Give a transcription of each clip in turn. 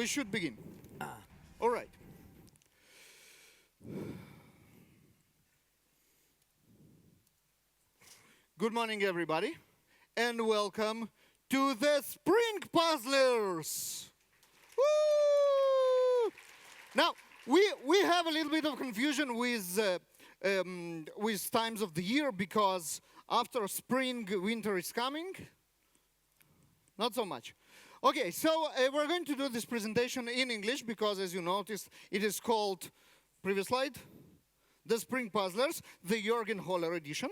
we should begin. All right. Good morning, everybody, and welcome to the Spring Puzzlers. Woo! Now, we have a little bit of confusion with times of the year because after spring, winter is coming. Not so much. Okay, so we're going to do this presentation in English because, as you noticed, it is called, previous slide, the Spring Puzzlers, the Juergen Hoeller edition,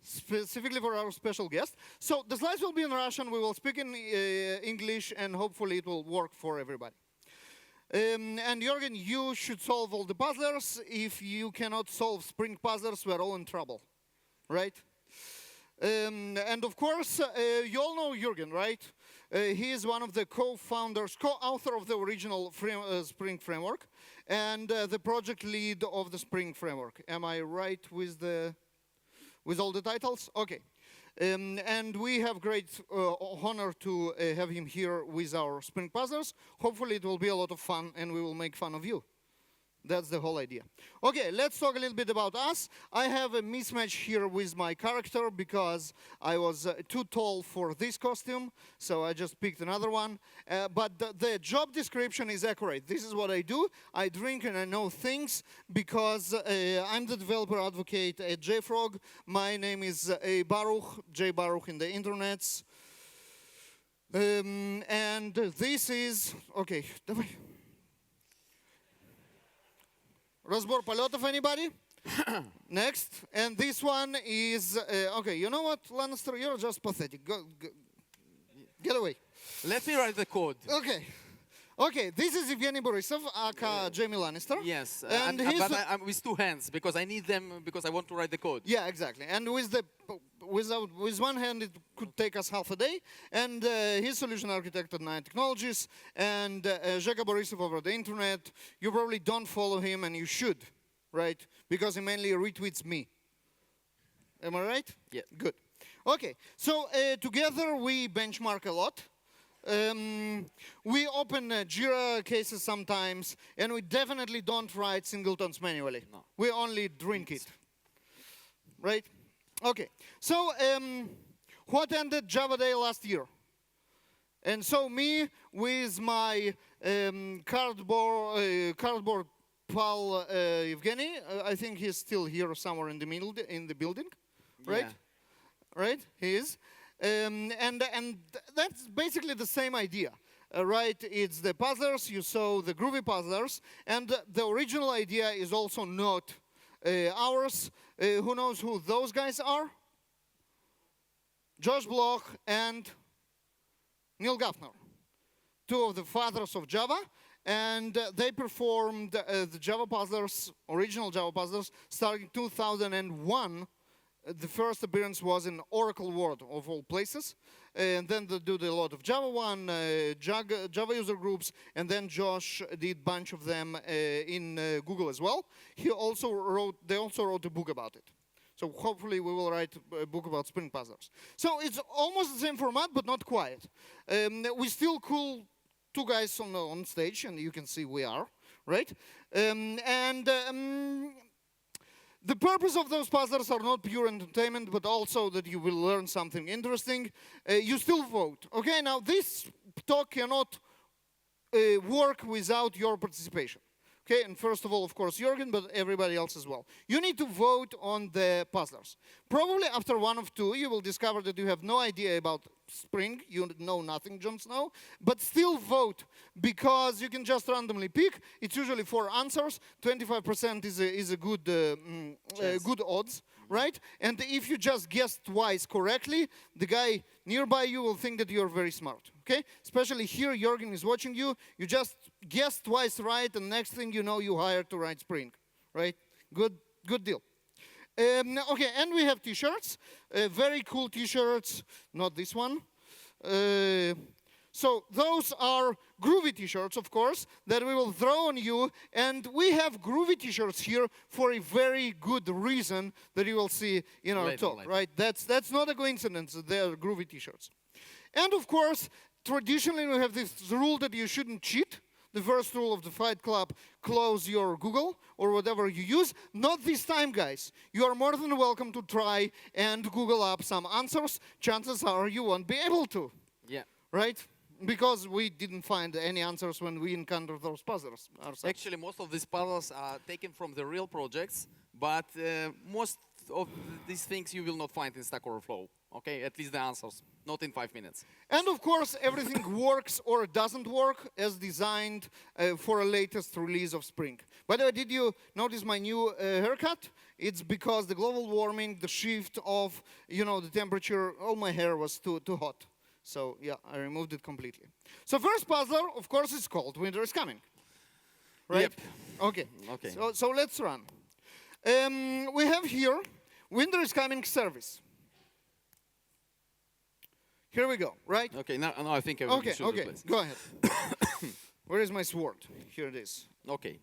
specifically for our special guest. So the slides will be in Russian, we will speak in English, and hopefully it will work for everybody. And Juergen, you should solve all the puzzlers. If you cannot solve Spring Puzzlers, we're all in trouble, right? And of course, you all know Juergen, right? He is one of the co-founders, co-author of the original Spring Framework, and the project lead of the Spring Framework. Am I right with all the titles? Okay. And we have great honor to have him here with our Spring Puzzlers. Hopefully it will be a lot of fun and we will make fun of you. That's the whole idea. Okay, let's talk a little bit about us. I have a mismatch here with my character because I was too tall for this costume, so I just picked another one. But the job description is accurate. This is what I do. I drink and I know things because I'm the developer advocate at JFrog. My name is Baruch, J Baruch in the internets. And this is, okay, Разбор полетов, anybody? Next. And this one is, okay, you know what, Lannister, you're just pathetic. Go, get away. Let me write the code. Okay. Okay, this is Evgeny Borisov, aka Jamie Lannister. Yes, and but I'm with two hands because I need them because I want to write the code. Yeah, exactly. And with one hand, it could take us half a day. And he's solution architect at Nine Technologies. And Zheka Borisov over the internet. You probably don't follow him, and you should, right? Because he mainly retweets me. Am I right? Yeah. Good. Okay, so together we benchmark a lot. We open Jira cases sometimes, and we definitely don't write singletons manually. No. We only drink it. Right? Okay. So, what ended JavaDay last year? And so me, with my cardboard pal Evgeny, I think he's still here somewhere in the middle, in the building, right? Yeah. Right? He is. And that's basically the same idea, right? It's the puzzlers, you saw the Groovy puzzlers, and the original idea is also not ours. Who knows who those guys are? Josh Bloch and Neil Gaffner, two of the fathers of Java, and they performed the Java puzzlers, original Java puzzlers, starting 2001. The first appearance was in Oracle World, of all places. And then they did a lot of Java 1, Java user groups, and then Josh did a bunch of them in Google as well. They also wrote a book about it. So hopefully we will write a book about Spring Puzzlers. So it's almost the same format, but not quite. We still cool two guys on stage, and you can see we are, right? The purpose of those puzzlers are not pure entertainment, but also that you will learn something interesting. You still vote. Okay, now this talk cannot work without your participation. Okay, and first of all, of course, Juergen, but everybody else as well. You need to vote on the puzzlers. Probably after one of two, you will discover that you have no idea about Spring. You know nothing, Jon Snow. But still vote, because you can just randomly pick. It's usually 4 answers. 25% is a good good odds, right? And if you just guess twice correctly, the guy nearby you will think that you're very smart. Okay? Especially here, Juergen is watching you. You just guessed twice right, and next thing you know, you hired to write Spring, right? Good deal. Okay, and we have T-shirts, very cool T-shirts. Not this one. So those are Groovy T-shirts, of course, that we will throw on you. And we have Groovy T-shirts here for a very good reason that you will see in our talk, right? That's not a coincidence. They are Groovy T-shirts. And of course, traditionally we have this rule that you shouldn't cheat. The first rule of the Fight Club, close your Google or whatever you use. Not this time, guys. You are more than welcome to try and Google up some answers. Chances are you won't be able to. Yeah. Right? Because we didn't find any answers when we encountered those puzzles ourselves. Actually, most of these puzzles are taken from the real projects, but most of these things you will not find in Stack Overflow. Okay, at least the answers, not in 5 minutes. And of course, everything works or doesn't work as designed for a latest release of Spring. By the way, did you notice my new haircut? It's because the global warming, the shift of, the temperature, all my hair was too hot. So yeah, I removed it completely. So first puzzler, of course, is called Winter is Coming. Right? Yep. Okay. Okay. So let's run. We have here Winter is Coming service. Here we go, right? Okay, now I think everything should be placed. Go ahead. Where is my sword? Here it is. Okay.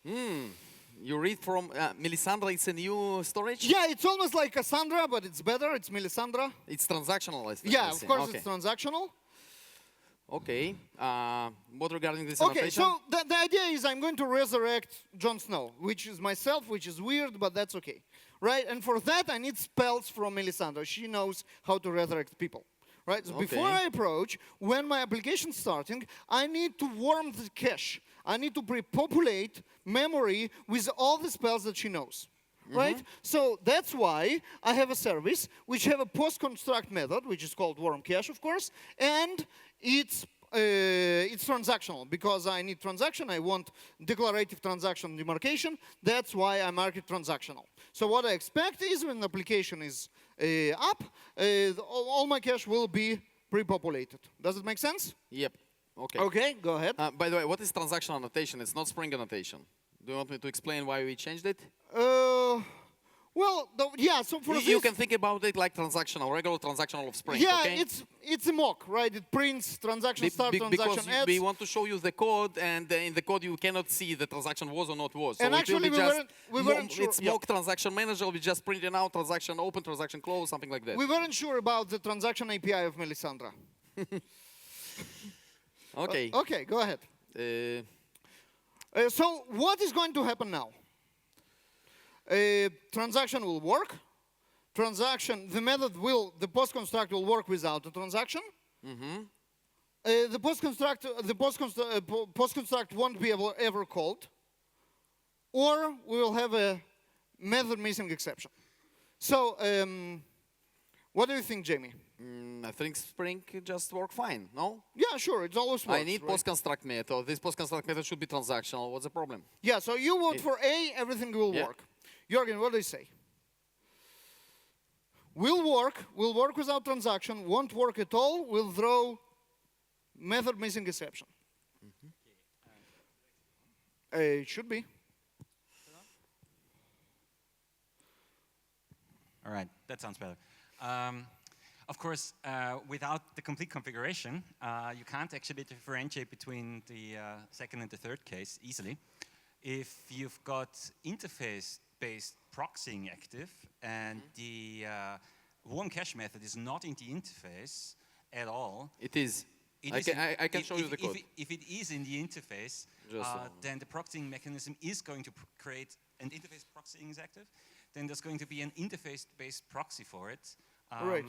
You read from Melisandre, it's a new storage? Yeah, it's almost like Cassandra, but it's better. It's Melisandra. It's transactional, I think. Yeah, of course it's transactional. Okay. What regarding this Okay, annotation? so the idea is I'm going to resurrect Jon Snow, which is myself, which is weird, but that's okay. Right? And for that, I need spells from Melisandre. She knows how to resurrect people. Right? So before I approach, when my application is starting, I need to warm the cache. I need to pre-populate memory with all the spells that she knows. Right? So that's why I have a service which have a PostConstruct method, which is called warm cache, of course, and it's transactional because I need transaction. I want declarative transaction demarcation. That's why I mark it transactional. So what I expect is when the application is up, all my cache will be pre-populated. Does it make sense? Yep. Okay. Okay, go ahead. By the way, what is transactional annotation? It's not Spring annotation. Do you want me to explain why we changed it? Well, yeah, so for you can think about it like transactional, regular transactional of Spring, yeah, okay? it's a mock, right? It prints transaction start, transaction because ends. we want to show you the code, and in the code you cannot see the transaction was or not was. So and actually we weren't sure. It's mock transaction manager, we just print it out, transaction open, transaction close, something like that. We weren't sure about the transaction API of Melisandre. Okay. Okay, go ahead. So what is going to happen now? Transaction will work. The method the PostConstruct will work without the transaction. The PostConstruct won't be ever called. Or we will have a method missing exception. So what do you think, Jamie? I think Spring just work fine, no? Yeah, sure, it always works. I need PostConstruct method. This PostConstruct method should be transactional. What's the problem? Yeah, so you vote for A, everything will work. Juergen, what do you say? Will work without transaction, won't work at all, will throw method missing exception. It should be. All right, that sounds better. Of course, without the complete configuration, you can't actually differentiate between the second and the third case easily. If you've got interface-based proxying active and the warm cache method is not in the interface at all. It is. I can show you the code. If it is in the interface, then the proxying mechanism is going to create, and interface proxying is active, then there's going to be an interface-based proxy for it. Right.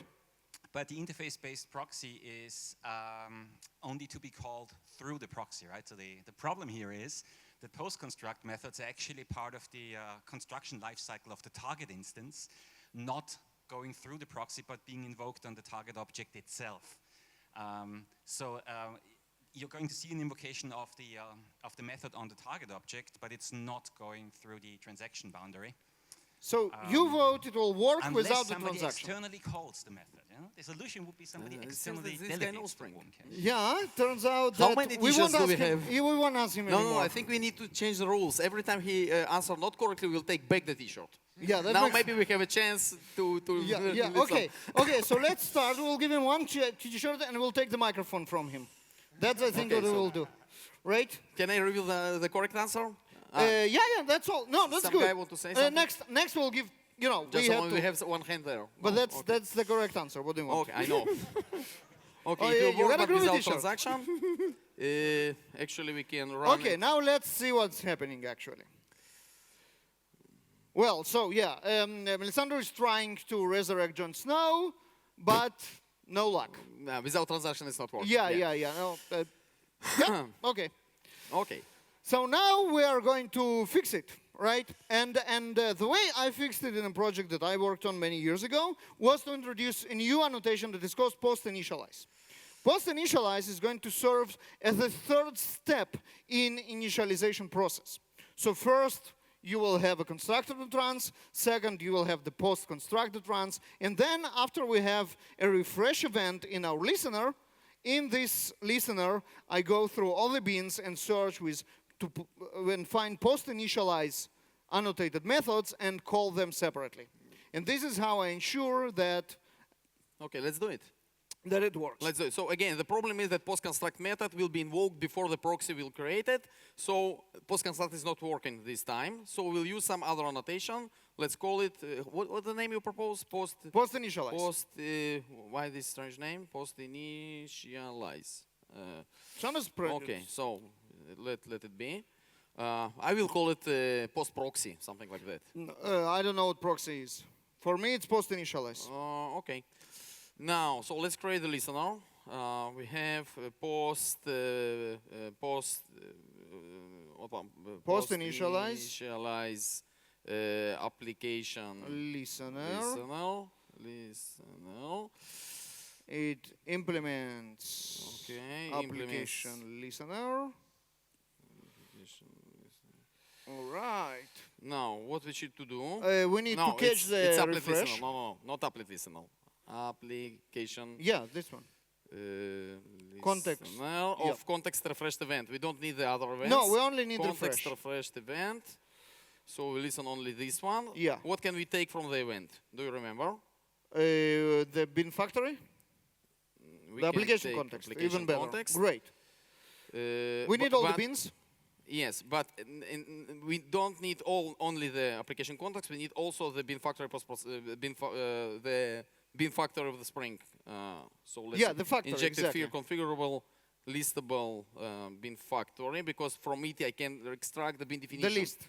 But the interface-based proxy is only to be called through the proxy, right? So the problem here is that PostConstruct methods are actually part of the construction lifecycle of the target instance, not going through the proxy, but being invoked on the target object itself. So you're going to see an invocation of the method on the target object, but it's not going through the transaction boundary. So you vote it will work without the somebody transaction. externally calls the method. The solution would be somebody externally this delegates Spring. the warm cache. Yeah, it turns out How that many we teachers won't do ask we him. have? We won't ask him anymore. No, I think we need to change the rules. Every time he answers not correctly, we'll take back the T-shirt. Yeah, that now makes maybe we have a chance to yeah. Okay, okay. So let's start. We'll give him one T-shirt and we'll take the microphone from him. That's I think what we will do, right? Can I reveal the correct answer? Yeah, that's all. No, that's Some good. guy want to say something? Next we'll give. You know, Just we have one hand there. But Oh, that's the correct answer. What do you want? Okay, I know. Okay, Oh, it yeah, will you work, got a but Groovy without t-shirt. transaction. Actually, we can run Okay, it. now let's see what's happening actually. Well, so yeah, Melisandre is trying to resurrect Jon Snow, but no luck. Without transaction, it's not working. Yeah. No, yeah, okay. Okay. So now we are going to fix it, right? And the way I fixed it in a project that I worked on many years ago was to introduce a new annotation that is called post-initialize. Post-initialize is going to serve as the third step in initialization process. So first, you will have a constructed runs. Second, you will have the post-constructed runs. And then after we have a refresh event in our listener, in this listener, I go through all the bins and search and find post-initialize annotated methods and call them separately. And this is how I ensure that Okay, let's do it. it works. Let's do it. So again, the problem is that PostConstruct method will be invoked before the proxy will create it. So PostConstruct is not working this time. So we'll use some other annotation. Let's call it, what's the name you propose? Post-initialize. Why this strange name? Post-initialize. Okay, so let it be. I will call it post-proxy, something like that. I don't know what proxy is. For me, it's post-initialize. Okay. Now, so let's create the listener. We have post-initialize application Listener. It implements application listener. All right. Now, what we should to do? We need to catch the applet refresh. listener. No, not applet listener. Application. Yeah, this one. Context. Of context refreshed event. We don't need the other events. No, we only need context refresh. refreshed event. So we listen only this one. Yeah. What can we take from the event? Do you remember? The bin factory. We The can application take context. application Even better. context. Great. We need all the bins. Yes, but we don't need only the application context. We need also the bin factory the bin factory of the Spring. So let's the factory, inject exactly. a configurable listable bin factory, because from it I can extract the bin definition. The list.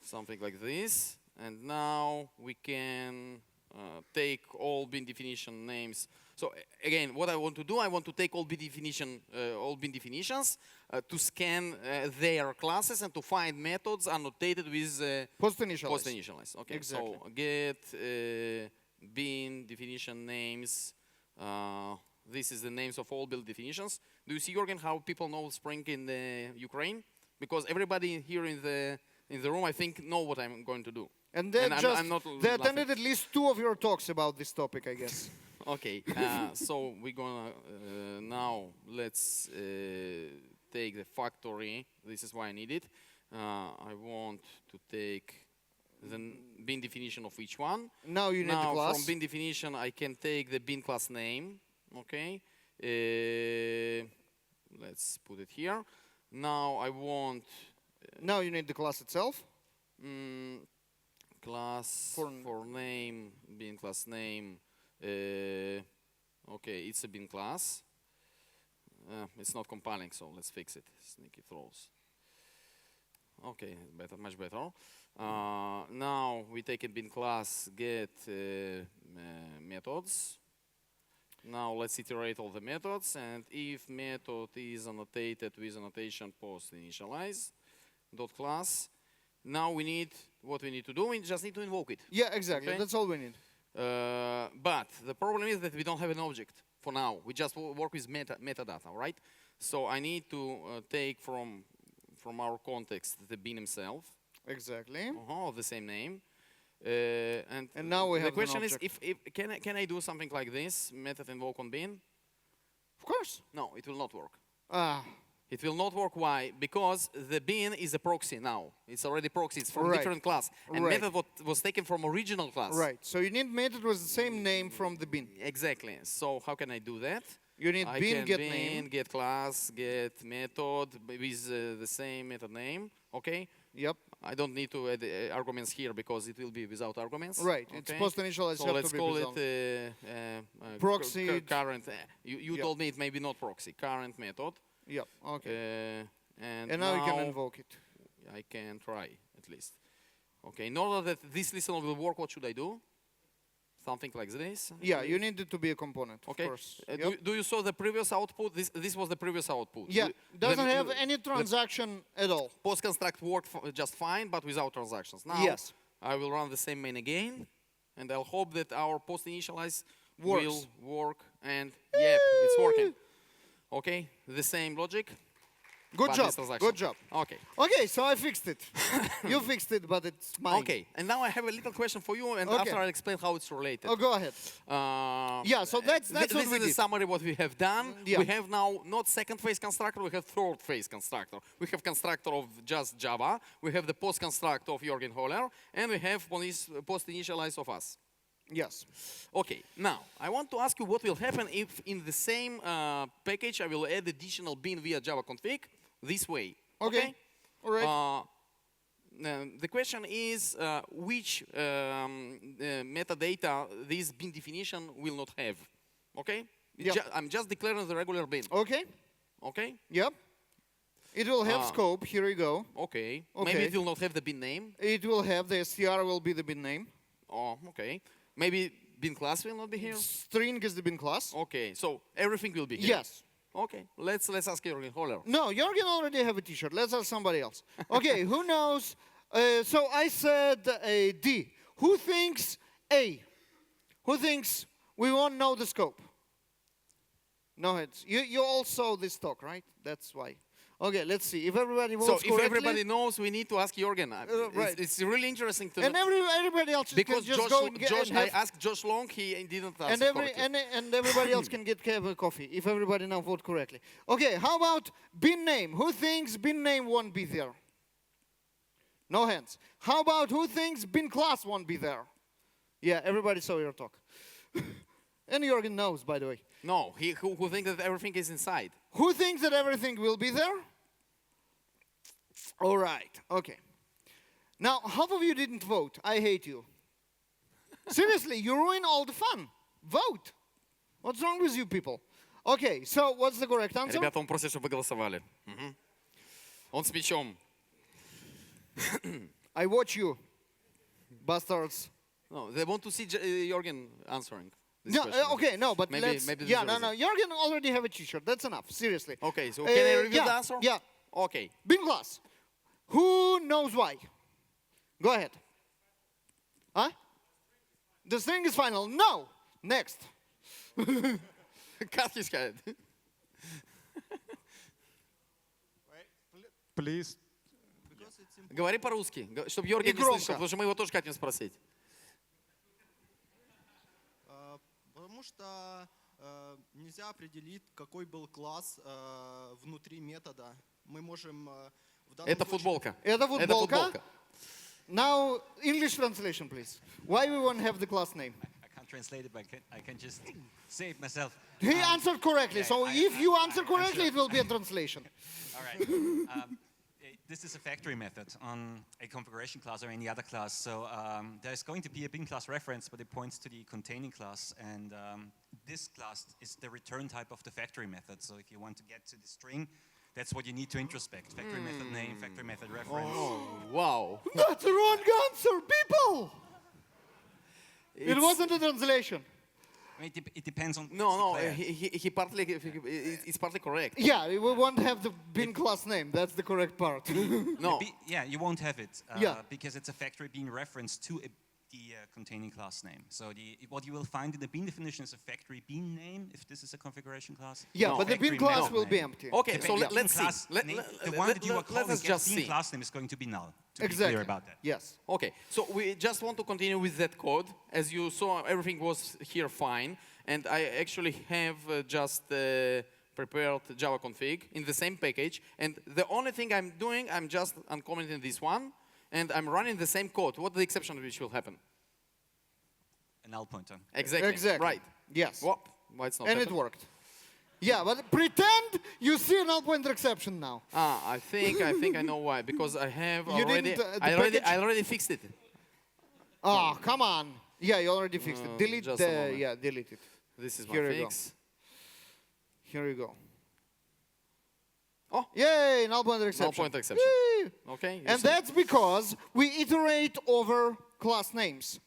Something like this. And now we can take all bin definition names. So again, what I want to do, I want to take all bin definitions to scan their classes and to find methods annotated with post-initialize. Okay, exactly. So get bin definition names. This is the names of all bin definitions. Do you see, Juergen, how people know Spring in Ukraine? Because everybody here in the room, I think, know what I'm going to do. And they laughing. attended at least 2 of your talks about this topic, I guess. Okay, so we're gonna now let's take the factory. This is why I need it. I want to take the bin definition of each one. Now you need the class. From bin definition, I can take the bin class name. Okay, let's put it here. Now I want. Now you need the class itself. Class for name, bin class name. Okay, it's a bin class. It's not compiling, so let's fix it. Sneaky throws. Okay, better, much better. Now we take a bin class, get methods. Now let's iterate all the methods, and if method is annotated with annotation post-initialize dot class, now we need what we need to do. We just need to invoke it. Yeah, exactly. Okay? That's all we need. But the problem is that we don't have an object for now. We just work with metadata, right? So I need to take from our context the bin himself. Exactly. Of the same name. And now we have the question an is, object. if can I do something like this? Method invoke on bin? Of course. No, it will not work. Ah. It will not work. Why? Because the bin is a proxy now. It's already proxy. It's from Right. different class. And Right. method was taken from original class. Right. So you need method with the same name from the bin. Exactly. So how can I do that? You need I bin can get bin, name. get class, get method with the same method name. Okay. Yep. I don't need to add arguments here because it will be without arguments. Right. It's post-initialize. So let's call it proxy. Current. You Yep. told me it may be not proxy. Current method. Yep. Okay. And now you can invoke it. I can try at least. Okay. In order that this listener will work, what should I do? Something like this. Yeah, you need it to be a component. Okay. Of course. Do you saw the previous output? This was the previous output. Yeah. Doesn't have any transaction at all. PostConstruct worked just fine, but without transactions. Now Yes. I will run the same main again, and I'll hope that our post-initialize Works. will work. And yep, it's working. Okay, the same logic. Good but job. this transaction. Good job. Okay. Okay, so I fixed it. You fixed it, but it's mine. Okay, and now I have a little question for you, and Okay. after I'll explain how it's related. Oh, go ahead. Yeah, so that's what this we is the did. summary what we have done. Yeah. We have now not second phase constructor, we have third phase constructor. We have constructor of just Java, we have the post-construct of Juergen Hoeller, and we have post-initialize of us. Yes. Okay, now I want to ask you what will happen if in the same package I will add additional bin via Java config this way. Okay. All right. The question is which metadata this bin definition will not have. Okay? Yeah. I'm just declaring the regular bin. Okay. Okay? Yep. It will have scope. Here we go. Okay. Okay. Maybe it will not have the bin name. It will have the str will be the bin name. Oh, okay. Maybe bin class will not be here. String is the bin class. Okay. So everything will be here. Yes. Okay. Let's ask Juergen Hoeller. No, Juergen already have a t-shirt. Let's ask somebody else. Okay, who knows? So I said D. Who thinks A? Who thinks we won't know the scope? No heads. You all saw this talk, right? That's why. Okay, let's see. If everybody votes So if correctly, everybody knows, we need to ask Juergen. right. It's really interesting to and know. everybody else Because can just go and Josh, and I have, asked Josh Long, he didn't answer and correctly. and everybody else can have a coffee if everybody now vote correctly. Okay, how about bin name? Who thinks bin name won't be there? No hands. How about who thinks bin class won't be there? Yeah, everybody saw your talk. And Juergen knows, by the way. No, who thinks that everything is inside. Who thinks that everything will be there? All right, okay. Now, half of you didn't vote. I hate you. Seriously, you ruin all the fun. Vote. What's wrong with you people? Okay, so what's the correct answer? Ребята, он просит, чтобы вы голосовали. Он с мячом. I watch you, bastards. No, they want to see Juergen answering this No, question. okay, no, but Maybe let's... this yeah, is no, the no, Juergen already have a t-shirt. That's enough, seriously. Okay, so can I review yeah, the answer? Yeah. Okay. Bin class. Who knows why? Go ahead. Huh? The string is final. No. Next. Cut his head. Please. Говори по-русски, чтобы Juergen не слышал, потому что мы его тоже хотим спросить. Потому что нельзя определить, какой был класс внутри метода. Мы можем в данном Это случае... футболка. Это футболка. Now, English translation, please. Why we won't have the class name? I can't translate it, but I can just say it myself. He answered correctly, yeah, so if you answer correctly, it will be a translation. All right. This is a factory method on a configuration class or any other class. So there's going to be a bin class reference, but it points to the containing class. And this class is the return type of the factory method. So if you want to get to the string, that's what you need to introspect. Factory method name, factory method reference. Oh, wow. That's the wrong answer, people! It wasn't a translation. I mean, it depends on... No, he partly, it's partly correct. Yeah, we won't have the bin class name. That's the correct part. No. Yeah, you won't have it because it's a factory being referenced to the containing class name. So what you will find in the bin definition is a factory bin name, if this is a configuration class. Yeah, No. but the bin Factory class method will be name. empty. Okay, The so bin let's see. class name, the one that you are calling Let's just bin see. class name is going to be null. To Exactly. be clear about that. Yes. Okay, so we just want to continue with that code. As you saw, everything was here fine. And I actually have just prepared Java config in the same package. And the only thing I'm doing, I'm just uncommenting this one. And I'm running the same code. What's the exception which will happen? A null pointer. Exactly. Exactly. Right. Yes. Why it's not And it happening? worked. Yeah, but pretend you see a null pointer exception now. I think I know why. Because I have You already. didn't, I already fixed it. Oh, come on. Yeah, you already fixed it. Delete just a the, moment. yeah, delete it. This is Here my you go. fix. Here you go. Oh, Yay, null pointer null exception. pointer exception. Whee! Okay. you And see. that's because we iterate over class names.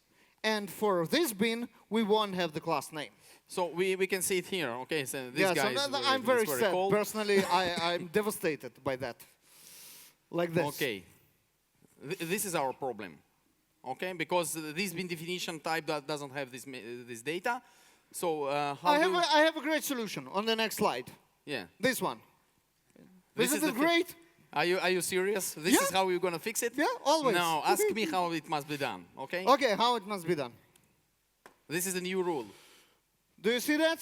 And for this bin, we won't have the class name. So we can see it here. Okay. So this Yeah, guy so is I'm very sad. cold. Personally, I'm devastated by that. Like this. Okay. This is our problem. Okay, because this bin definition type doesn't have this data. So how I have a great solution on the next slide. yeah. This one. This Isn't is it the thi- great? Are you serious? This Yeah. is how you're gonna fix it? Yeah, always. No, ask me how it must be done. Okay. Okay, how it must be done. This is the new rule. Do you see that?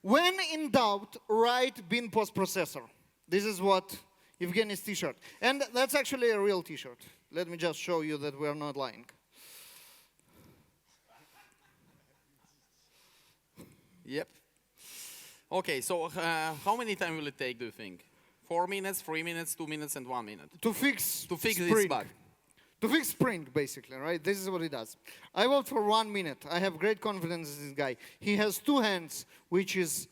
When in doubt, write bin postprocessor. This is what Evgeny's t-shirt. And that's actually a real t-shirt. Let me just show you that we're not lying. Yep. Okay, so how many time will it take, do you think? 4 minutes, 3 minutes, 2 minutes, and 1 minute? To fix This Spring. bug. To fix Spring, basically, right? This is what it does. I vote for 1 minute. I have great confidence in this guy. He has 2 hands, which is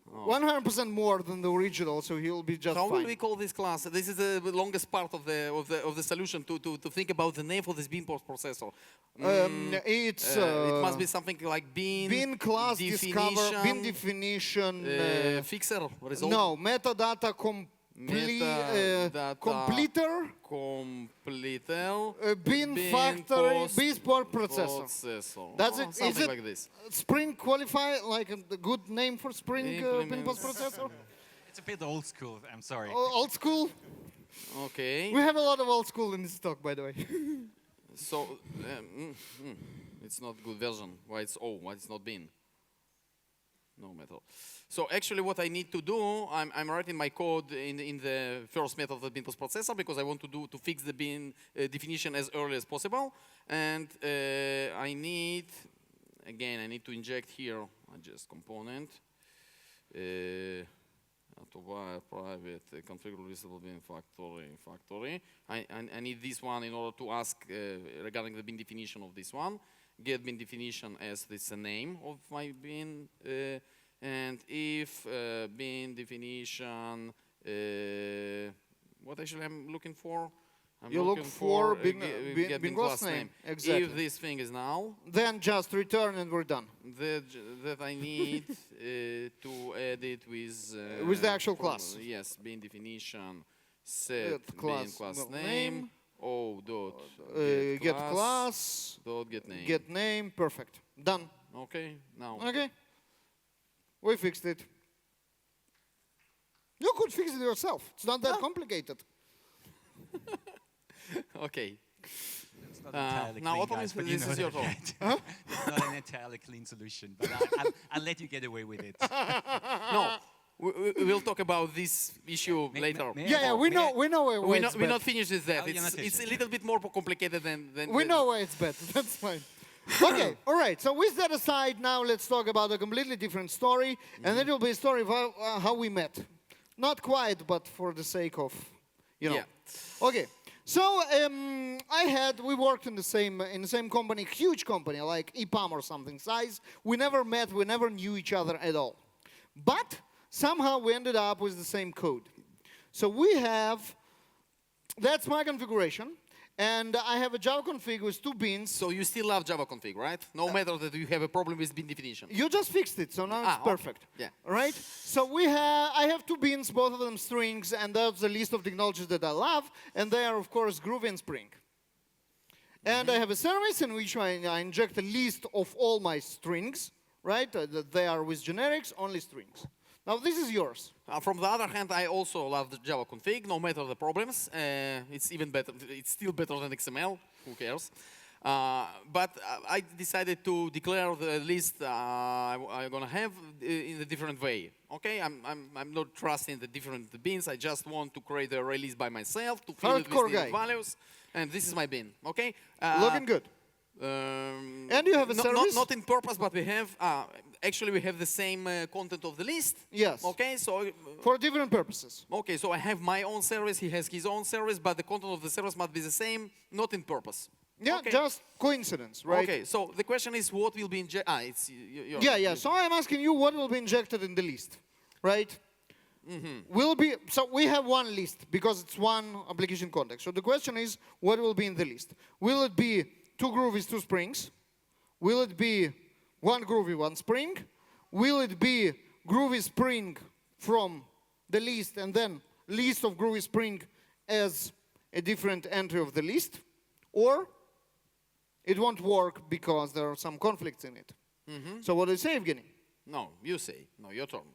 100% more than the original, so he'll be just How fine. will we call this class? This is the longest part of the solution to think about the name for this bin processor. It's It must be something like bin class definition, discover, bin definition. fixer result. No, metadata Metadata completer, completer, bin factory, post bin port processor. processor. That's Oh, it. Is something it like this. Spring qualify, like a good name for Spring bin Implements. post processor? It's a bit old school, I'm sorry. Old school. Okay. We have a lot of old school in this talk, by the way. So it's not good version. Why it's why it's not bin? No method. So actually, what I need to do, I'm writing my code in the first method of the bin postprocessor because I want to fix the bin definition as early as possible, and I need to inject here a just component. Private configurable visible bin factory. I need this one in order to ask regarding the bin definition of this one. Get bin definition as this a name of my bin, and if bin definition, what actually I'm looking for? You look for bin class name. Exactly. If this thing is null, Then just return and we're done. that I need to add it With the actual class. Yes, bin definition, set class, bin class well, name, o dot Get class, dot get name. get name, perfect. Done. Okay, now. Okay. We fixed it. You could fix it yourself. It's not that complicated. Okay. It's not entirely now, clean, Otto, guys, but you this know is your that, turn. right? It's not an entirely clean solution, but I'll let you get away with it. No, we'll talk about this issue later. Yeah, we know where We're it's not bad. finished with that. Oh, you're not It's a finished. little bit more complicated than We know why it's bad. That's fine. Okay, all right. So with that aside, now let's talk about a completely different story, and it will be a story of how we met. Not quite, but for the sake of, you know. Yeah. Okay. So we worked in the same company, huge company like EPAM or something size. We never met, we never knew each other at all. But somehow we ended up with the same code. So that's my configuration. And I have a Java config with 2 bins. So you still love Java config, right? No matter that you have a problem with bin definition. You just fixed it, so now it's okay. perfect. Yeah. Right? So I have 2 bins, both of them strings, and that's the list of technologies that I love. And they are, of course, Groovy and Spring. And I have a service in which I inject a list of all my strings, right? They are with generics, only strings. Now, this is yours. From the other hand, I also love the Java config, no matter the problems. It's even better. It's still better than XML. Who cares? But I decided to declare the list I'm gonna have in a different way. Okay, I'm not trusting the different bins. I just want to create a array list by myself to fill it with the values, and this is my bin. Okay. Looking good. And you have a service? Not in purpose, but we have actually we have the same content of the list. Yes. Okay, so For different purposes. okay, so I have my own service, he has his own service, but the content of the service must be the same, not in purpose. Yeah, Okay. just coincidence, right? Okay, so the question is what will be injected? It's Yeah. So I'm asking you what will be injected in the list, right? So we have one list because it's one application context. So the question is, what will be in the list? Will it be 2 groovies, 2 springs? Will it be 1 groovy, 1 spring? Will it be groovy spring from the list and then list of groovy spring as a different entry of the list? Or it won't work because there are some conflicts in it. So what do you say, Evgeny? No, you say. No, your turn.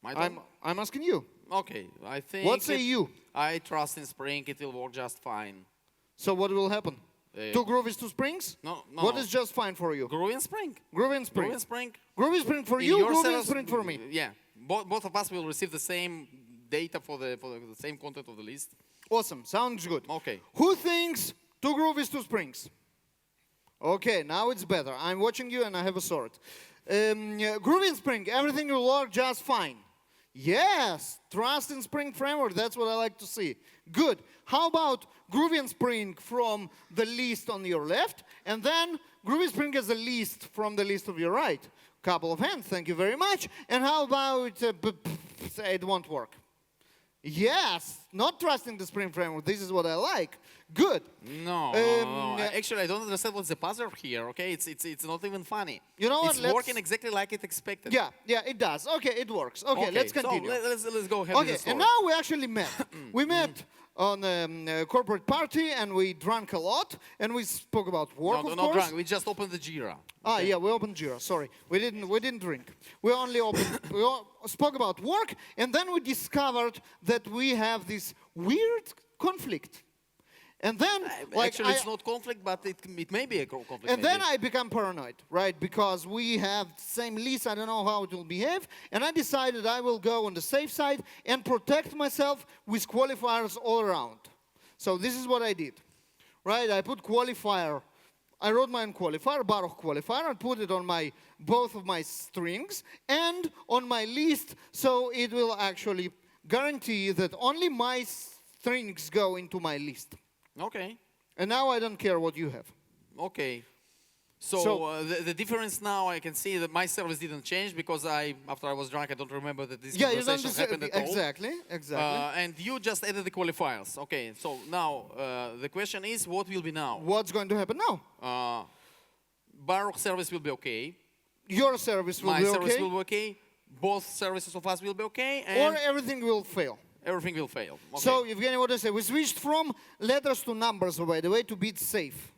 My turn? I'm asking you. Okay, I think... What say you? I trust in Spring, it will work just fine. So what will happen? 2 groovies, 2 springs? No. What is just fine for you? Groovy and Spring. Groovy and spring. Groovy and Spring. Groovy spring for In you, your groovy and service- spring for me. Yeah, both of us will receive the same data for the same content of the list. Awesome, sounds good. Okay. Who thinks 2 groovies, 2 springs? Okay, now it's better. I'm watching you and I have a sword. Groovy and Spring, everything will work just fine. Yes, trust in Spring Framework, that's what I like to see. Good. How about Groovy and Spring from the list on your left, and then Groovy Spring as a list from the list of your right? Couple of hands, thank you very much. And how about, it won't work. Yes, not trusting the Spring Framework, this is what I like. Good. No, actually, I don't understand what's the puzzle here. Okay, it's not even funny. You know what, It's working exactly like it expected. Yeah, it does. Okay, it works. Okay, let's continue. So let's go ahead with Okay, the story. and now we actually met. We met on a corporate party and we drank a lot and we spoke about work, no, of not course. drunk. We just opened the Jira. Ah, yeah, we opened Jira. Sorry, we didn't drink. We only opened. Spoke about work, and then we discovered that we have this weird conflict. And then, Actually, it's not conflict, but it may be a conflict. and then maybe. I become paranoid, right? Because we have the same list, I don't know how it will behave, and I decided I will go on the safe side and protect myself with qualifiers all around. So this is what I did, right? I put qualifier, I wrote my own qualifier, Baruch qualifier, and put it on both of my strings and on my list, so it will actually guarantee that only my strings go into my list. Okay. And now I don't care what you have. Okay. So, the difference now, I can see that my service didn't change because after I was drunk, I don't remember that this conversation happened at all. Exactly. And you just added the qualifiers. Okay, so now the question is, what will be now? What's going to happen now? Baruch service will be okay. Your service will My be service okay, will be okay. Both services of us will be okay. or And everything will fail. everything will fail. Okay. So, Evgeny, what I say? We switched from letters to numbers, by the way, to be safe.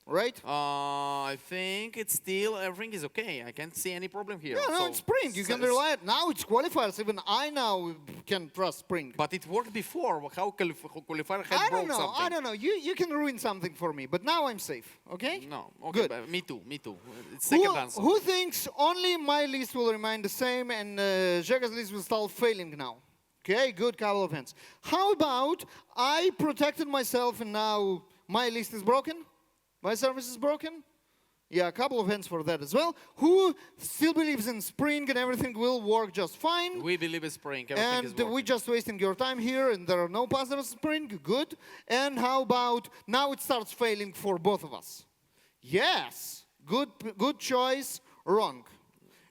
Right? I think it's still, everything is okay. I can't see any problem here. Yeah, no, So- it's Spring. You can rely on. Now it's qualifiers. Even I now can trust Spring. But it worked before. How qualifier had I broke don't know. something? I don't know. You can ruin something for me, but now I'm safe. Okay? No. Okay. Good. But me too. It's second answer. Who thinks only my list will remain the same and Juergen's list will start failing now? Okay, good, couple of hands. How about I protected myself and now my list is broken? My service is broken? Yeah, a couple of hands for that as well. Who still believes in Spring and everything will work just fine? We believe in Spring. Everything is And working. we're just wasting your time here and there are no puzzles in Spring? Good. And how about now it starts failing for both of us? Yes. Good choice. Wrong.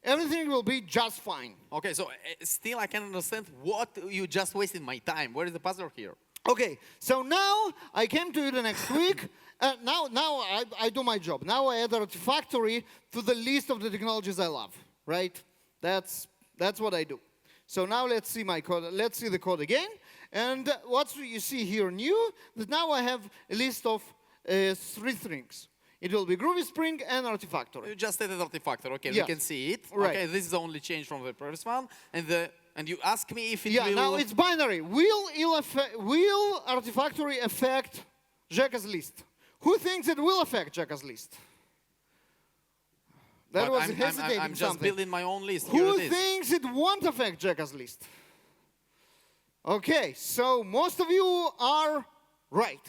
Everything will be just fine. Okay, so still I can understand what you just wasted my time. Where is the puzzle here? Okay, so now I came to you the next week. Now I do my job. Now I add a factory to the list of the technologies I love, right? That's what I do. So now let's see my code. Let's see the code again. And what you see here new, that now I have a list of 3 strings. It will be Groovy Spring and Artifactory. You just added Artifactor. Okay, Yes. we can see it. Right. Okay, this is the only change from the previous one. And you ask me if it Yeah, will... now it's binary. Will Artifactory affect Juergen's list? Who thinks it will affect Juergen's list? That But was I'm hesitating just something. building my own list. Here Who it is. thinks it won't affect Juergen's list? Okay, so most of you are right.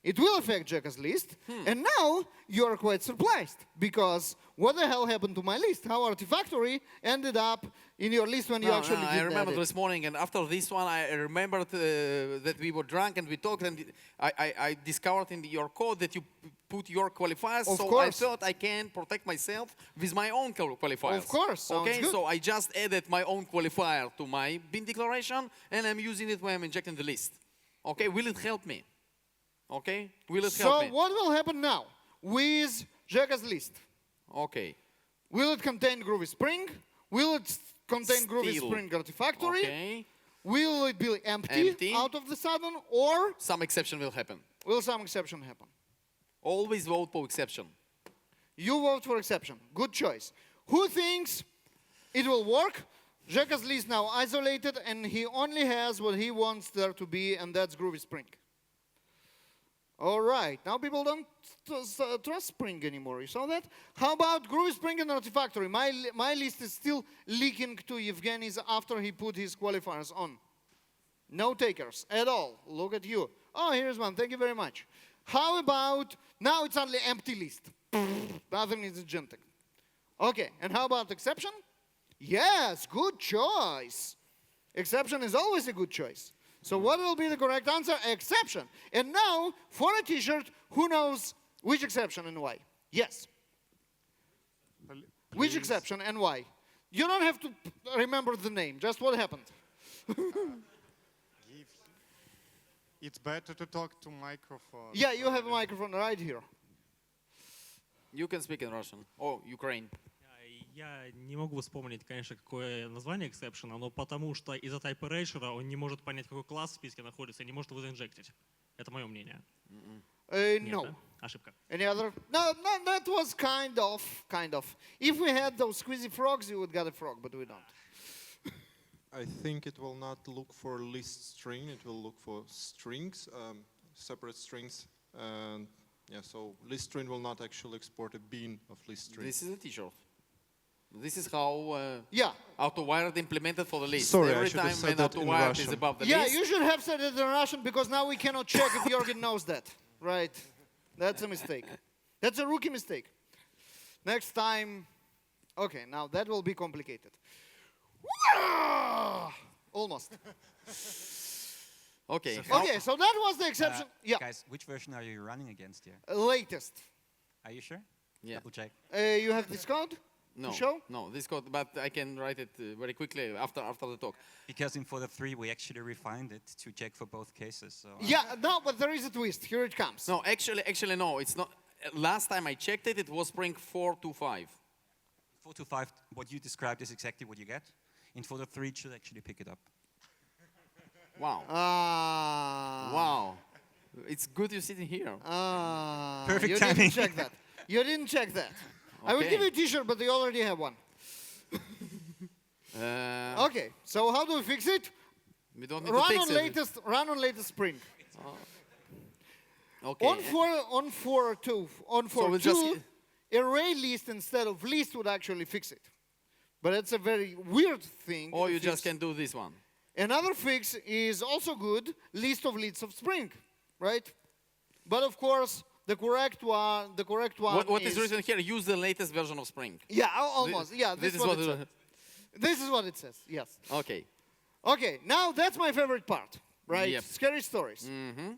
It will affect Jacka's list. And now you are quite surprised because what the hell happened to my list? How Artifactory ended up in your list when you actually did I remember edit? this morning, and after this one, I remembered that we were drunk and we talked, and I discovered in your code that you put your qualifiers. Of so course. I thought I can protect myself with my own qualifiers. Of course, sounds Okay, good. so I just added my own qualifier to my bin declaration, and I'm using it when I'm injecting the list. Okay, will it help me? Okay, will it help So me? what will happen now with Jacka's list? Okay. Will it contain Groovy Spring? Will it contain Groovy Still. Spring Artifactory? Okay. Will it be empty out of the sudden, or Some exception will happen. will some exception happen? Always vote for exception. You vote for exception. Good choice. Who thinks it will work? Jacka's list now isolated, and he only has what he wants there to be, and that's Groovy Spring. All right. Now people don't trust Spring anymore. You saw that? How about Groovy Spring and Artifactory? My list is still leaking to Evgeny's after he put his qualifiers on. No takers at all. Look at you. Oh, here's one. Thank you very much. How about, now it's only empty list. Nothing is Injecting. Okay, and how about exception? Yes, good choice. Exception is always a good choice. So what will be the correct answer? Exception. And now, for a t-shirt, who knows which exception and why? Yes. Which exception and why? You don't have to remember the name, just what happened. It's better to talk to microphone. Yeah, you have a microphone right here. You can speak in Russian. Oh, Ukraine. Я не могу вспомнить, конечно, какое название эксепшена, но потому что из-за type erasure он не может понять, какой класс в списке находится, и не может его заинжектить. Это мое мнение. Нет, No. да? Ошибка. Any other? No, that was kind of. If we had those squeezy frogs, you would get a frog, but we don't. I think it will not look for list string. It will look for strings, separate strings. And yeah, so list string will not actually export a bin of list string. This is a t-shirt. This is how Yeah. AutoWired implemented for the list. Sorry, I Every should have time said when that in AutoWired is Russian. above the Yeah, list. you should have said it in Russian because now we cannot check if Juergen knows that. Right. That's a mistake. That's a rookie mistake. Next time. Okay, now that will be complicated. Almost. Okay. Okay, so that was the exception. Yeah, Guys, which version are you running against here? latest. Are you sure? Yeah. Double check. You have this code? No, To show? no, this code, but I can write it very quickly after the talk. Because in for the 3 we actually refined it to check for both cases. So Yeah, no, but there is a twist. Here it comes. No, actually, no. It's not. Last time I checked it, it was Spring 4.2.5. 4 to 5, what you described is exactly what you get. In for the 3 it should actually pick it up. Wow. Ah. Wow. It's good you're sitting here. Ah. Perfect you timing. didn't check that. You didn't check that. I will Okay. give you a t-shirt, but you already have one. Okay, so how do we fix it? We don't need Run to on fix it. run on latest Spring. Okay. On 4.2, we'll just- array list instead of list would actually fix it. But it's a very weird thing. Or you to just fix. can do this one. Another fix is also good, list of leads of Spring, right? But of course, the correct one What is written here? Use the latest version of Spring. Yeah, almost. Yeah, This is what what. it says. This is what it says. Yes. Okay. Okay, now that's my favorite part, right? Yep. Scary stories.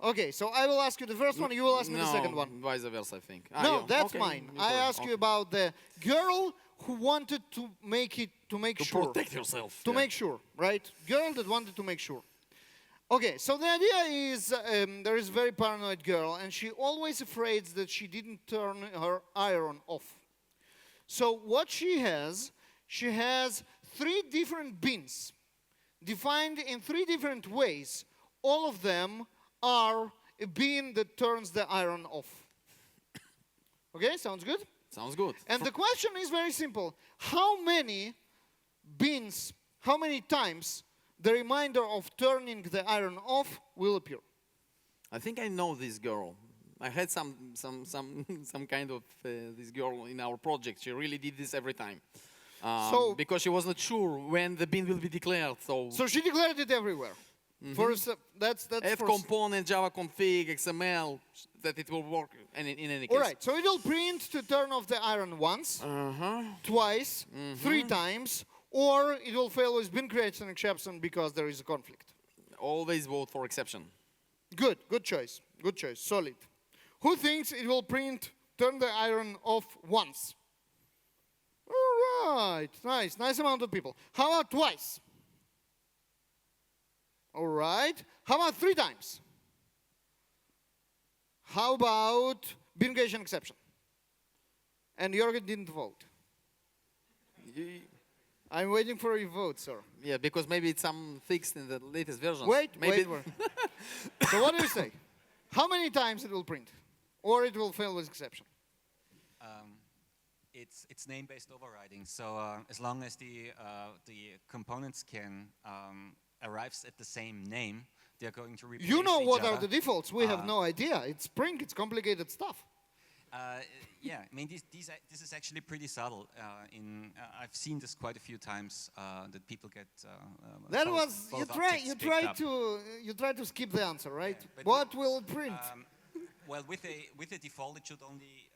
Okay, so I will ask you the first one, you will ask me the second one. Vice versa, I think. No, you- that's okay, mine. you I go. ask you Okay. about the girl who wanted to make To sure. protect yourself. To yeah. make sure, right? Girl that wanted to make sure. Okay, so the idea is there is a very paranoid girl, and she always afraid that she didn't turn her iron off. So what she has 3 different bins, defined in 3 different ways. All of them are a bin that turns the iron off. Okay, sounds good? Sounds good. And the question is very simple. How many bins, how many times the reminder of turning the iron off will appear? I think I know this girl. I had some kind of this girl in our project. She really did this every time. So- because she was not sure when the bin will be declared. So So she declared it everywhere. That's Add for component, Java config, XML, that it will work in any case. all right. So it will print to turn off the iron once, twice, 3 times, or it will fail with bin creation exception because there is a conflict. Always vote for exception. Good choice. Good choice. Solid. Who thinks it will print turn the iron off once? All right. Nice amount of people. How about twice? All right. How about 3 times? How about bin creation exception? And Juergen didn't vote. I'm waiting for your vote, sir. Yeah, because maybe it's some fixed in the latest versions. Wait. Maybe So what do you say? How many times it will print? Or it will fail with exception? It's name-based overriding. So as long as the components can arrives at the same name, they're going to replace You know each what other. are the defaults. We have no idea. It's Spring. It's complicated stuff. Yeah, I mean, this is actually pretty subtle. I've seen this quite a few times that people get. That both- was both you objects picked try up. to skip the answer, right? but What will it print? Well, with a default, it should only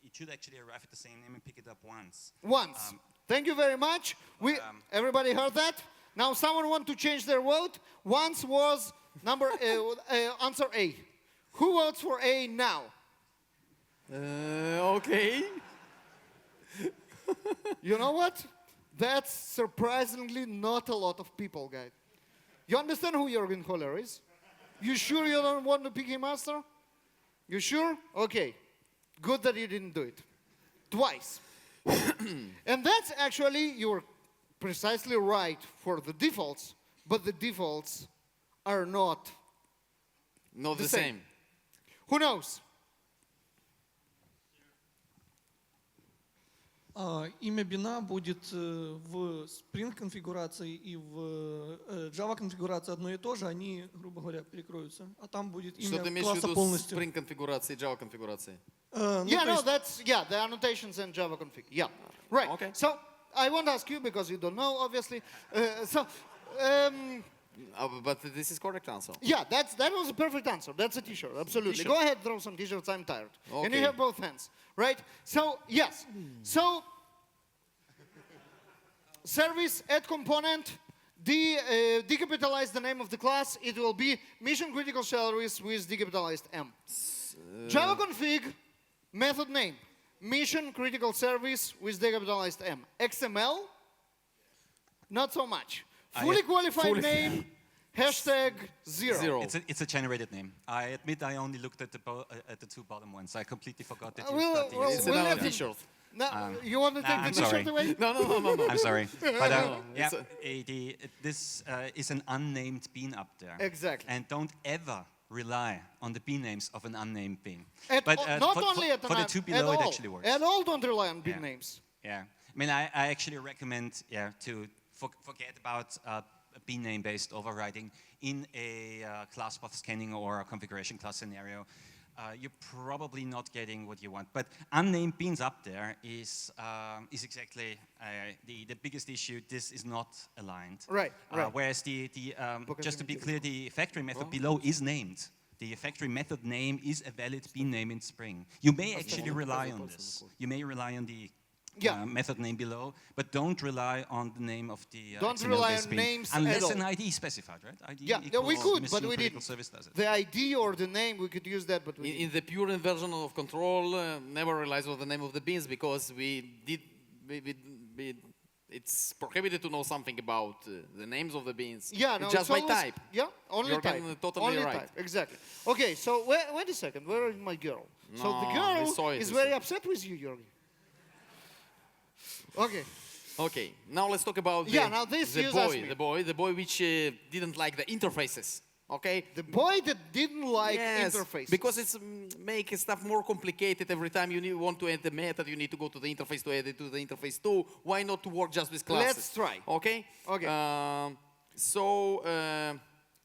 it should actually arrive at the same name and pick it up once. Once. Thank you very much. Everybody heard that? Now someone want to change their vote. Once was answer A. Who votes for A now? okay. You know what? That's surprisingly not a lot of people, guys. You understand who Juergen Hoeller is? You sure you don't want to pick him master? You sure? Okay. Good that you didn't do it. Twice. And that's actually, you're precisely right for the defaults, but the defaults are not the same. Who knows? Имя бина будет в Spring конфигурации и в Java конфигурации одно и то же, они, грубо говоря, перекроются. А там будет Что ты имя имеешь в класса виду с полностью. Spring конфигурацией, Java конфигурацией? The annotations and Java config. Yeah, right. Okay. So I won't ask you because you don't know, obviously. But this is correct answer. Yeah, that was a perfect answer. That's a t-shirt, absolutely. T-shirt. Go ahead, throw some t-shirts, I'm tired. And you Okay. have both hands, right? So, yes. So, service, add component, decapitalize the name of the class. It will be mission critical service with decapitalized M. Java config, method name, mission critical service with decapitalized M. XML, not so much. Fully qualified name, hashtag 0. It's a generated name. I admit I only looked at the 2 bottom ones. I completely forgot that We'll- got these. we'll- It's we'll another let him- t-shirt. Now, you want to take I'm the t-shirt sorry. away? No. I'm sorry, but it's this is an unnamed bean up there. Exactly. And don't ever rely on the bean names of an unnamed bean. Not only at for the 2 below, it actually works. At all, don't rely on bin Yeah. names. Yeah, I mean, I actually recommend to forget about a bean name based overriding in a class path scanning or a configuration class scenario. You're probably not getting what you want. But unnamed beans up there is exactly the biggest issue. This is not aligned. Right. Whereas just to be clear, the factory method below is named. The factory method name is a valid bean name in Spring. You may actually rely on this. You may rely on the method name below, but don't rely on the name of the Don't XML rely based on bean, names at unless all. an ID is specified, right? ID Yeah, we equals could, mission but we critical didn't. service does it. The ID or the name, we could use that, but we In the pure version of control, never relies on the name of the beans because it's prohibited to know something about the names of the beans. Yeah, no, it's just by always, type. Yeah, only You're type. totally only right. type, exactly. Okay, so wait a second. Where is my girl? So the No, we saw girl it, is we very saw it. upset with you, Juergen. Okay. Okay, now let's talk about Now this the use us boy, me. the boy which didn't like the interfaces. Okay. The boy that didn't like Yes, interfaces. because it's make stuff more complicated every time you want to add the method. You need to go to the interface to add it to the interface too. Why not to work just with classes? Let's try. Okay. Okay.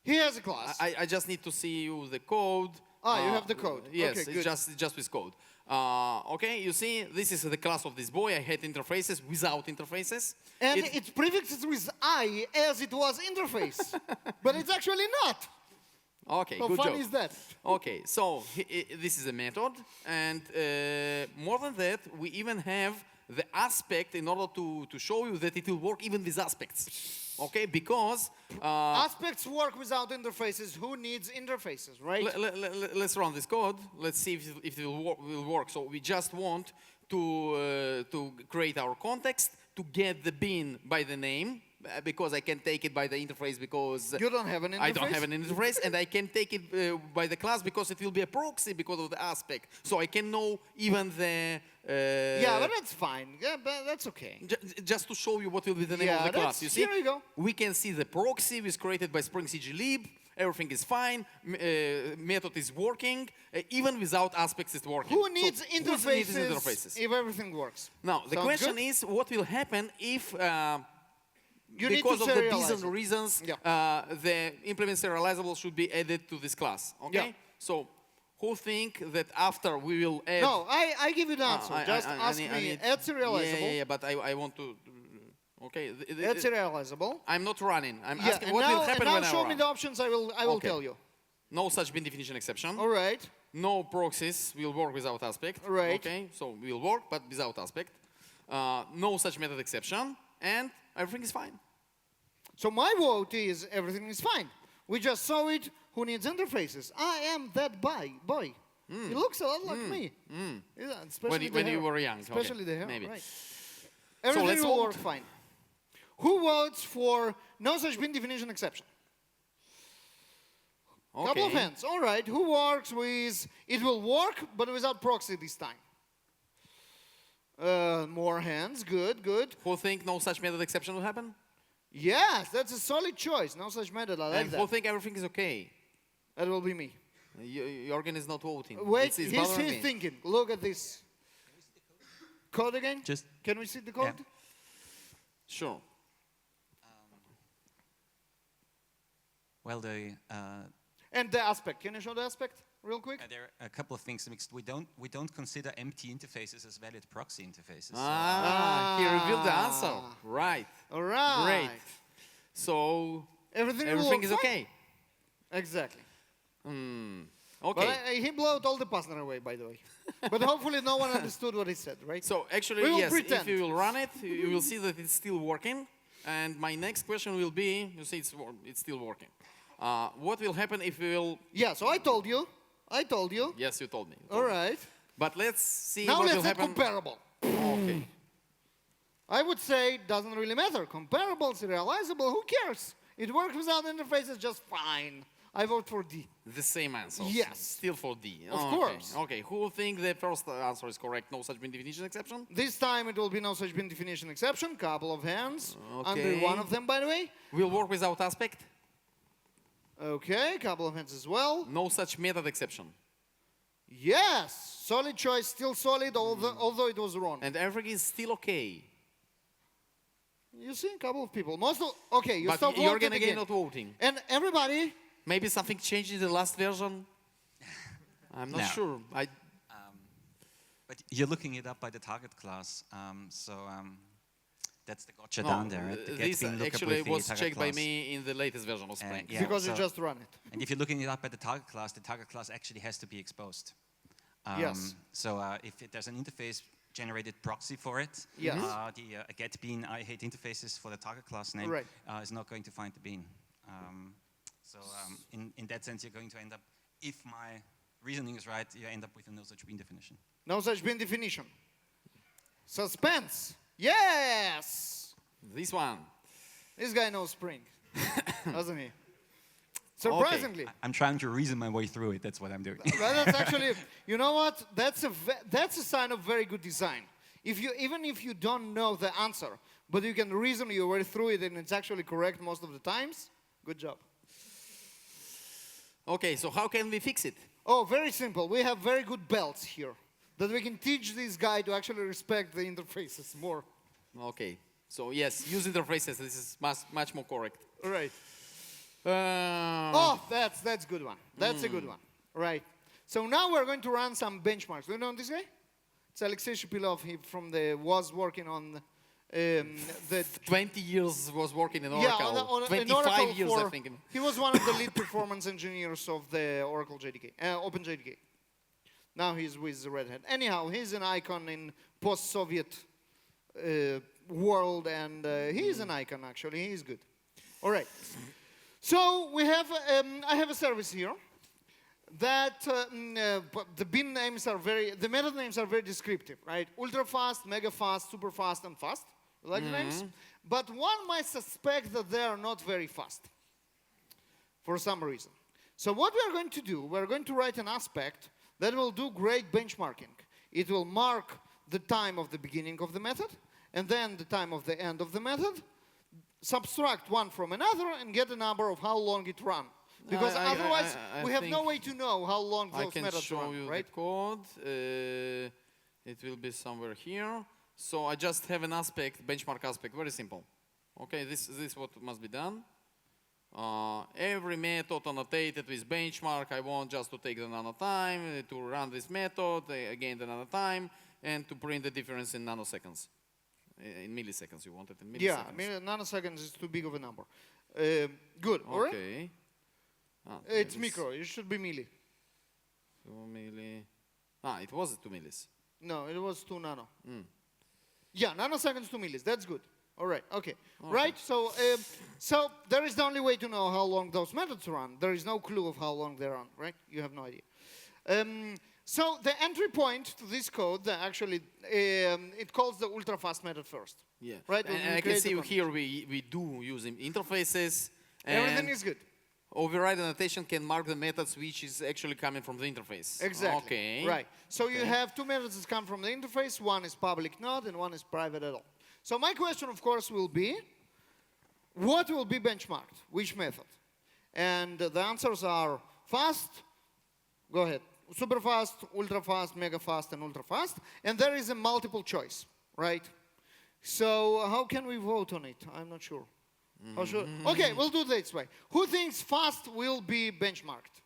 He has a class. I just need to see you the code. You have the code. Yes, Okay, good. it's just with code. Okay, you see, this is the class of this boy. I had interfaces without interfaces. And it's prefixed with I as it was interface. But it's actually not. Okay, How good fun job. is that? Okay, so this is a method, and more than that, we even have the aspect in order to show you that it will work even with aspects. Okay, because Aspects work without interfaces. Who needs interfaces, right? let's run this code. Let's see if it will work. So we just want to create our context, to get the bin by the name, because I can take it by the interface because You don't have an interface? I don't have an interface, and I can take it by the class because it will be a proxy because of the aspect. So I can know even the... Yeah, but that's fine. Yeah, but that's okay. Just to show you what will be the name Yeah, of the class. that's- You see, here we go. we can see the proxy was created by Spring CGlib. Everything is fine. Method is working. Even without aspects, it's working. Who needs So interfaces, who needs interfaces? if everything works? Now, the Sounds question good? is, what will happen if, You need because to of the serialize reason it. reasons, Yeah. the implement serializable should be added to this class? Okay. Yeah. So, who think that after we will add? No, I give you the answer. Just ask I me. need- Add serializable. Yeah, but I want to. Okay. Add serializable. I'm not running. I'm Yeah, asking and what now, will happen and now when I show run. me the options. I will Okay. tell you. No such bin definition exception. All right. No proxies will work without aspect. Right. Okay, so will work, but without aspect. No such method exception, and everything is fine. So my vote is everything is fine. We just saw it. Who needs interfaces? I am that boy. He looks a lot like me. Yeah, especially When the you hair. were young. Okay, Especially the hair. maybe. Right. Everything let's will vote. work fine. Who votes for no such bin definition exception? Okay. Couple of hands. All right. Who works with it will work, but without proxy this time? More hands. Good, good. Who think no such method exception will happen? Yes, that's a solid choice. No such method. I like And who that. think everything is okay? That will be me. Jorgen is not voting. Wait, It's he's bothering me. thinking. Look at this. Code again? Just Can we see the code? Sure. well, And the aspect. Can you show the aspect real quick? there are a couple of things mixed. We don't consider empty interfaces as valid proxy interfaces. He revealed the answer. Right. All right. Great. So Everything, will everything work is fine? okay. Exactly. Okay. But he blew out all the partner away, by the way. But hopefully no one understood what he said, right? So actually, We will yes, pretend. if you will run it, you will see that it's still working. And my next question will be, you see it's still working. What will happen if we will... Yeah, so I told you. Yes, you told me. All right. But let's see Now what will let's add happen. comparable. Okay. I would say it doesn't really matter. Comparable, serializable, who cares? It works without interfaces just fine. I vote for D. The same answer. Yes. Still for D. Of Okay. course. Okay. Who will think the first answer is correct? No such bin definition exception? This time it will be no such bin definition exception. Couple of hands. Okay. Under one of them, by the way. Will work without aspect? Okay, couple of hands as well. No such method exception. Yes, solid choice, still solid, although it was wrong. And everything is still okay. You see, a couple of people. Most of, okay, you But stop Jorgen voting again not voting. And everybody, Maybe something changed in the last version? I'm not No. sure. But you're looking it up by the target class, that's the gotcha down there. Right? The get This bin lookup actually with the was target checked by class. me in the latest version of Spring. Yeah, because you so- just run it. And if you're looking it up by the target class actually has to be exposed. Yes. So if there's an interface generated proxy for it, Yes. the get bean I hate interfaces for the target class name Right. is not going to find the bean. In that sense, you're going to end up, if my reasoning is right, you end up with a no such bean definition. No such bin definition. Suspense. Yes! This one. This guy knows Spring, doesn't he? Surprisingly. I'm trying to reason my way through it. That's what I'm doing. Well, that's actually, you know what? That's a sign of very good design. Even if you don't know the answer, but you can reason your way through it and it's actually correct most of the times, good job. Okay, so how can we fix it? Oh, very simple. We have very good belts here that we can teach this guy to actually respect the interfaces more. Okay, so yes, use interfaces. This is much more correct. Right. Oh, that's a good one. That's a good one. Right. So now we're going to run some benchmarks. Do you know this guy? It's Alexei Shipilov. He was working on the 20 years was working in yeah, Oracle. in 25 Oracle years, I think. He was one of the lead performance engineers of the Oracle JDK, OpenJDK. Now he's with Red Hat. Anyhow, he's an icon in post-Soviet world, and he's an icon actually. He's good. All right. So we have I have a service here that the bin names are the method names are very descriptive, right? Ultra fast, mega fast, super fast, and fast. You like the names? But one might suspect that they are not very fast for some reason. So what we are going to do, we're going to write an aspect that will do great benchmarking. It will mark the time of the beginning of the method, and then the time of the end of the method, subtract one from another, and get a number of how long it ran. Because otherwise, we have no way to know how long those methods run, I can show you right? the code. It will be somewhere here. So I just have an aspect, benchmark aspect, very simple. Okay, this is what must be done. Every method annotated with benchmark, I want just to take the nanotime, to run this method, again the nanotime, and to print the difference in nanoseconds. In milliseconds, you want it in milliseconds. Yeah, nanoseconds is too big of a number. Good, all right? Okay. It's micro, it should be milli. 2 milli. It was 2 millis. No, it was 2 nano. Yeah, nanoseconds, 2 millis, that's good. All right, okay. Right, so there is the only way to know how long those methods run. There is no clue of how long they run, right? You have no idea. So the entry point to this code, actually, it calls the ultra-fast method first. Yeah, right? And I can see here we do use interfaces. Everything is good. Override annotation can mark the methods which is actually coming from the interface. Exactly. Okay. Right. So you have two methods that come from the interface. One is public node and one is private at all. So my question, of course, will be, what will be benchmarked? Which method? And the answers are fast. Go ahead. Super fast, ultra fast, mega fast, and ultra fast. And there is a multiple choice, right? So how can we vote on it? I'm not sure. Okay, we'll do it this way. Who thinks fast will be benchmarked?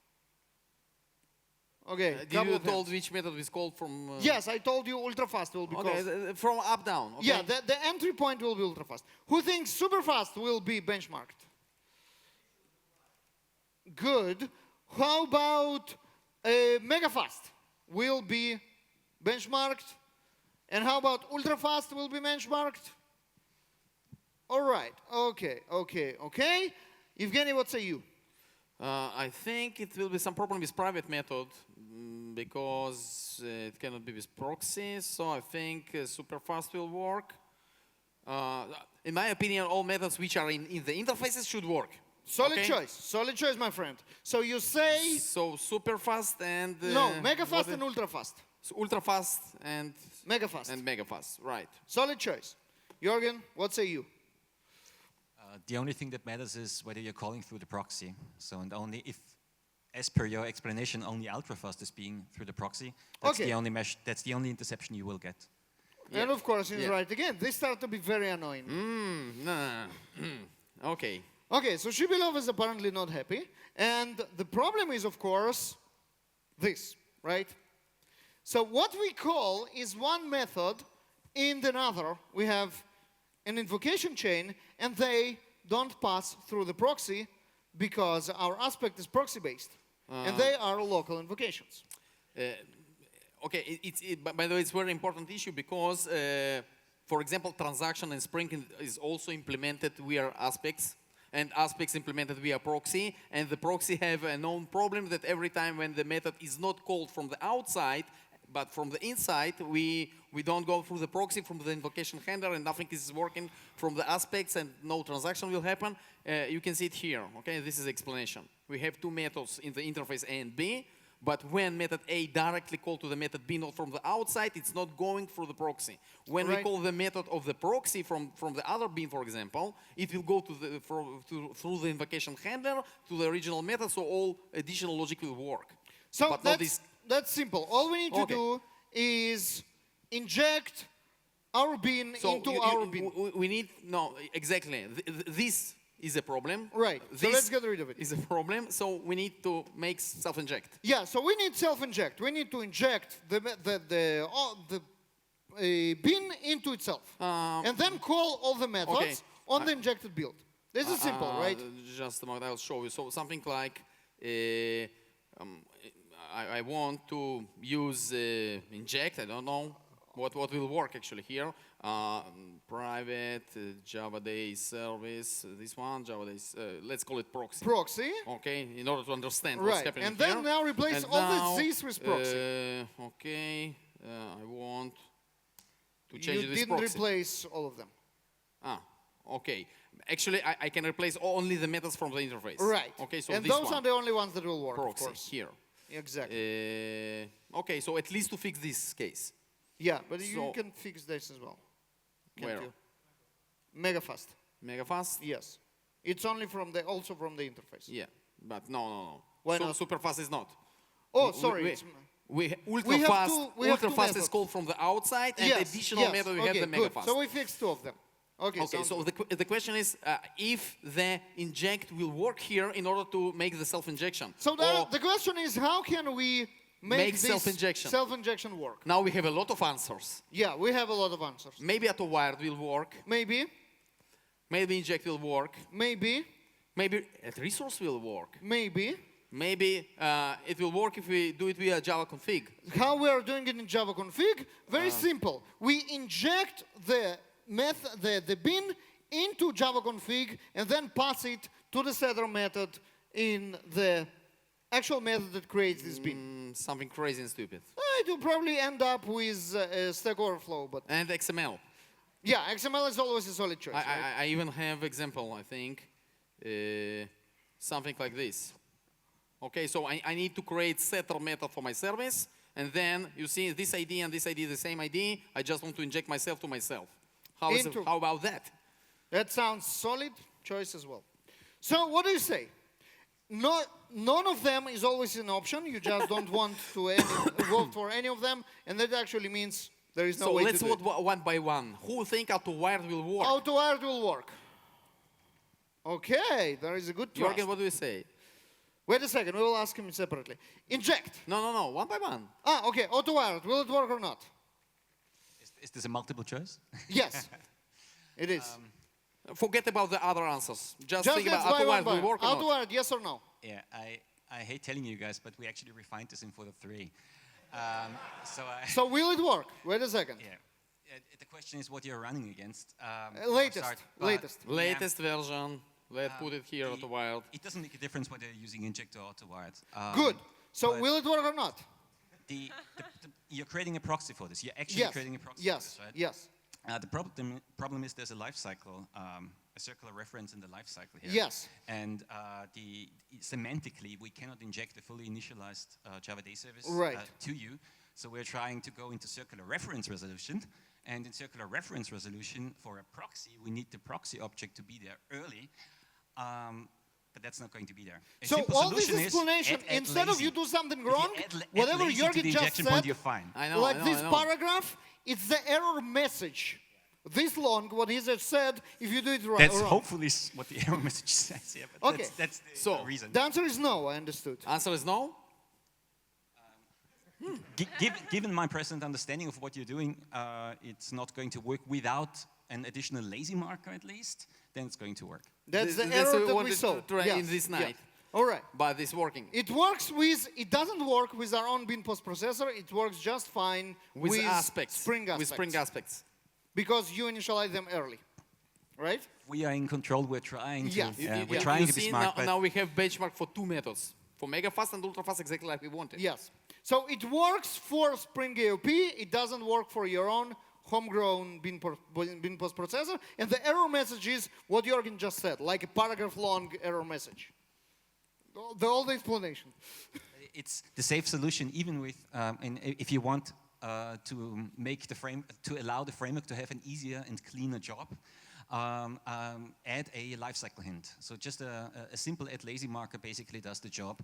Okay. Did you told which method is called from? Yes, I told you ultra fast will be called. Okay, from up down. Okay. Yeah, the entry point will be ultra fast. Who thinks super fast will be benchmarked? Good. How about mega fast will be benchmarked? And how about ultra fast will be benchmarked? All right. Okay. Evgeny, what say you? I think it will be some problem with private method because it cannot be with proxy. So I think super fast will work. In my opinion, all methods which are in the interfaces should work. Solid choice, my friend. So you say... So super fast and... no, mega fast and ultra fast. So ultra fast and... mega fast. And mega fast, right. Solid choice. Juergen, what say you? The only thing that matters is whether you're calling through the proxy. So, and only if, as per your explanation, only ultrafast is being through the proxy, that's the only mesh. That's the only interception you will get. Yeah. And of course, he's right again. This starts to be very annoying. Okay. Okay, so Shibilov is apparently not happy, and the problem is, of course, this, right? So what we call is one method in another. We have an invocation chain, and they don't pass through the proxy because our aspect is proxy-based, and they are local invocations. Okay, by the way, it's a very important issue because, for example, transaction in Spring is also implemented via aspects, and aspects implemented via proxy, and the proxy have a known problem that every time when the method is not called from the outside, but from the inside, we don't go through the proxy from the invocation handler, and nothing is working from the aspects, and no transaction will happen. You can see it here, okay? This is the explanation. We have two methods in the interface A and B, but when method A directly called to the method B, not from the outside, it's not going through the proxy. When we call the method of the proxy from the other bin, for example, it will go through the invocation handler to the original method, so all additional logic will work. So that's simple. All we need to do is inject our bin into our bin. We need, no, exactly. This is a problem. Right, so let's get rid of it. Is a problem, so we need to make self-inject. Yeah, so we need self-inject. We need to inject the bin into itself. And then call all the methods on the injected build. This is simple, right? Just a moment, I'll show you. So something like I want to use inject. I don't know what will work actually here. Private JavaDay service. This one JavaDay. Let's call it proxy. Proxy. Okay, in order to understand what's happening and then here. now replace And all now, the Z's with proxy. Okay, I want to change You this didn't proxy. replace all of them. Okay. Actually, I can replace only the methods from the interface. Right. Okay, so and this those one, are the only ones that will work, proxy, of course. here. Exactly. Okay, so at least to fix this case. Yeah, but you So- can fix this as well. Can't Where? you? Mega fast. Mega fast? Yes. It's only also from the interface. Yeah, but no. Why not? Super fast is not. Oh, sorry. Ultra have fast. two- we have Ultra two fast methods. is called from the outside, and yes, additional yes. method we okay, have the mega good. fast. So we fixed two of them. Okay, Okay, so the question is if the inject will work here in order to make the self-injection. So the question is, how can we make this self-injection work? Now we have a lot of answers. Yeah, we have a lot of answers. Maybe auto-wired will work. Maybe. Maybe inject will work. Maybe. Maybe at resource will work. Maybe. Maybe it will work if we do it via Java config. How we are doing it in Java config? Very simple. We inject the bin into Java config and then pass it to the setter method in the actual method that creates this bin. Something crazy and stupid. It will probably end up with Stack Overflow, but And XML. yeah, XML is always a solid choice. I even have example, I think, something like this. Okay, so I need to create setter method for my service, and then you see this ID and this ID, the same ID. I just want to inject myself to myself. How about that? That sounds solid choice as well. So what do you say? None of them is always an option. You just don't want to vote for any of them, and that actually means there is no way to do it. So let's vote one by one. Who think auto-wired will work? Auto-wired will work. Okay, there is a good trust. Juergen, what do you say? Wait a second, we will ask him separately. Inject. No, one by one. Okay, auto-wired, will it work or not? Is this a multiple choice? Yes, it is. Forget about the other answers. Just think let's about buy one auto-wired by will one. work or not. Auto-wired, yes or no? Yeah, I hate telling you guys, but we actually refined this in for the 3. So will it work? Wait a second. Yeah. The question is what you're running against. Latest version. Let's put it here, auto-wired. It doesn't make a difference whether you're using inject or auto-wired. Good. So will it work or not? You're creating a proxy for this. You're actually creating a proxy for this, right? Yes. The problem is there's a lifecycle, a circular reference in the lifecycle here. Yes. And semantically, we cannot inject a fully initialized JavaDay service to you. So we're trying to go into circular reference resolution. And in circular reference resolution, for a proxy, we need the proxy object to be there early. But that's not going to be there. So all this explanation, instead of you do something wrong, whatever Juergen just said, you're fine. this paragraph, it's the error message. This long, what he just said, if you do it wrong. That's hopefully what the error message says. Yeah, but okay. That's the reason. The answer is no, I understood. Answer is no? Given my present understanding of what you're doing, it's not going to work without an additional lazy marker at least, then it's going to work. That's the error that we saw. To try in this night. All right. But it's working. It doesn't work with our own bin post processor. It works just fine with Spring aspects. With Spring aspects. Because you initialize them early, right? We are in control. We're trying to. Yes. We're trying to be smart. Now we have benchmark for 2 methods. For mega fast and ultra fast, exactly like we wanted. Yes. So it works for Spring AOP. It doesn't work for your own homegrown bin post processor. And the error message is what Juergen just said, like a paragraph-long error message. The old explanation. It's the safe solution, even with if you want to make to allow the framework to have an easier and cleaner job. Add a lifecycle hint. So just a simple add lazy marker basically does the job.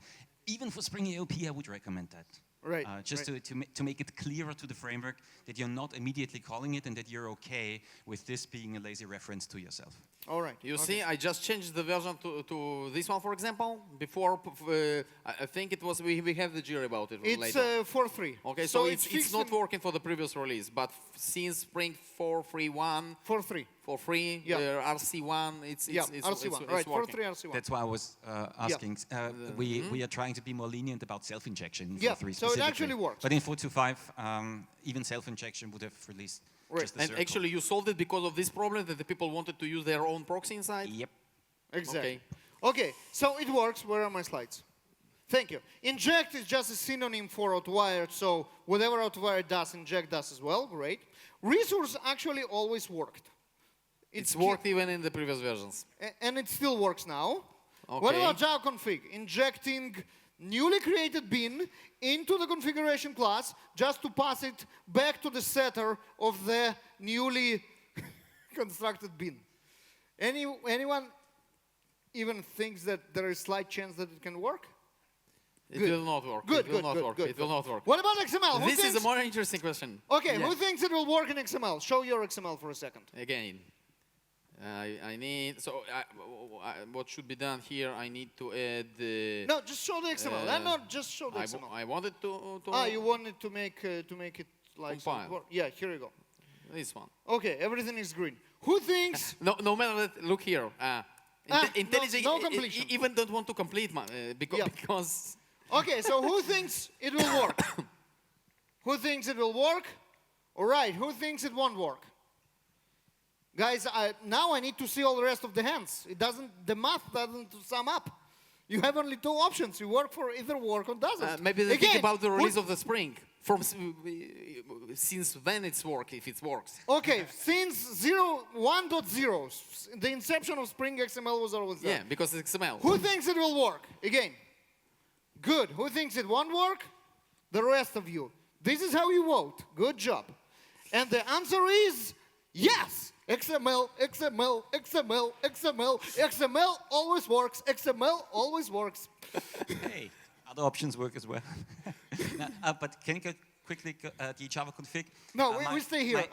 Even for Spring AOP, I would recommend that. Right. Just to make it clearer to the framework that you're not immediately calling it and that you're okay with this being a lazy reference to yourself. All right. You see, I just changed the version to this one, for example. Before, I think it was, we have the jury about it It's later. 4.3. Okay, so it's fixed not in working for the previous release, but since Spring 4.3.1, 4.3. for free, Yeah. RC1, it's RC1. Right, working. 4.3 RC1. That's why I was asking. We are trying to be more lenient about self-injection in Yeah, 4.3 so it specifically. actually works. But in 4.2.5, even self-injection would have released just the And circle. actually, you solved it because of this problem that the people wanted to use their own proxy inside? Yep. Exactly. Okay, so it works. Where are my slides? Thank you. Inject is just a synonym for outwired, so whatever outwired does, inject does as well. Great. Resource actually always worked. It's worked even in the previous versions. And it still works now. Okay. What about Java config? Injecting newly created bin into the configuration class just to pass it back to the setter of the newly constructed bin. Anyone even thinks that there is slight chance that it can work? It will not work. Good, It will good, not good, work. good, It will not work. What about XML? Who This is thinks- a more interesting question. Okay, Yeah. who thinks it will work in XML? Show your XML for a second. Again, I need, so what should be done here, I need to add the... No, just show the XML. No, just show the XML. I wanted to You wanted to make it like Compile. some, yeah, here you go. this one. Okay, everything is green. Who thinks? No matter that, look here. Intelligent, no completion. even don't want to complete because, Yeah. because Okay, so who thinks it will work? Who thinks it will work? All right, who thinks it won't work? Guys, now I need to see all the rest of the hands. The math doesn't sum up. You have only two options. You work for either work or doesn't. maybe they think Again, about the who- release of the Spring. Since when it's work, if it works. Okay, since 1.0, the inception of Spring XML was always there. Yeah, because it's XML. Who thinks it will work? Again. Good. Who thinks it won't work? The rest of you. This is how you vote. Good job. And the answer is yes. XML, XML, XML, XML, XML always works. XML always works. Hey, other options work as well. But can you go quickly the Java config? No, we stay here.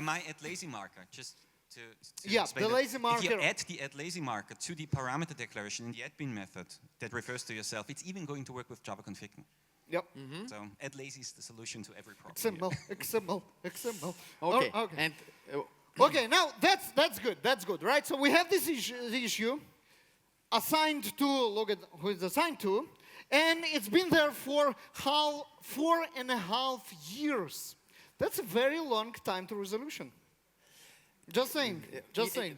My add lazy marker, just to Yeah, explain the that. lazy marker. If you add the add lazy marker to the parameter declaration in the admin method that refers to yourself, it's even going to work with Java config. Yep. So add lazy is the solution to every problem. XML, XML, XML. Okay. Oh, okay. And Okay, now that's good. That's good, right? So we have this issue assigned to, look at who it's assigned to, and it's been there for 4.5 years. That's a very long time to resolution. Just saying. Just saying.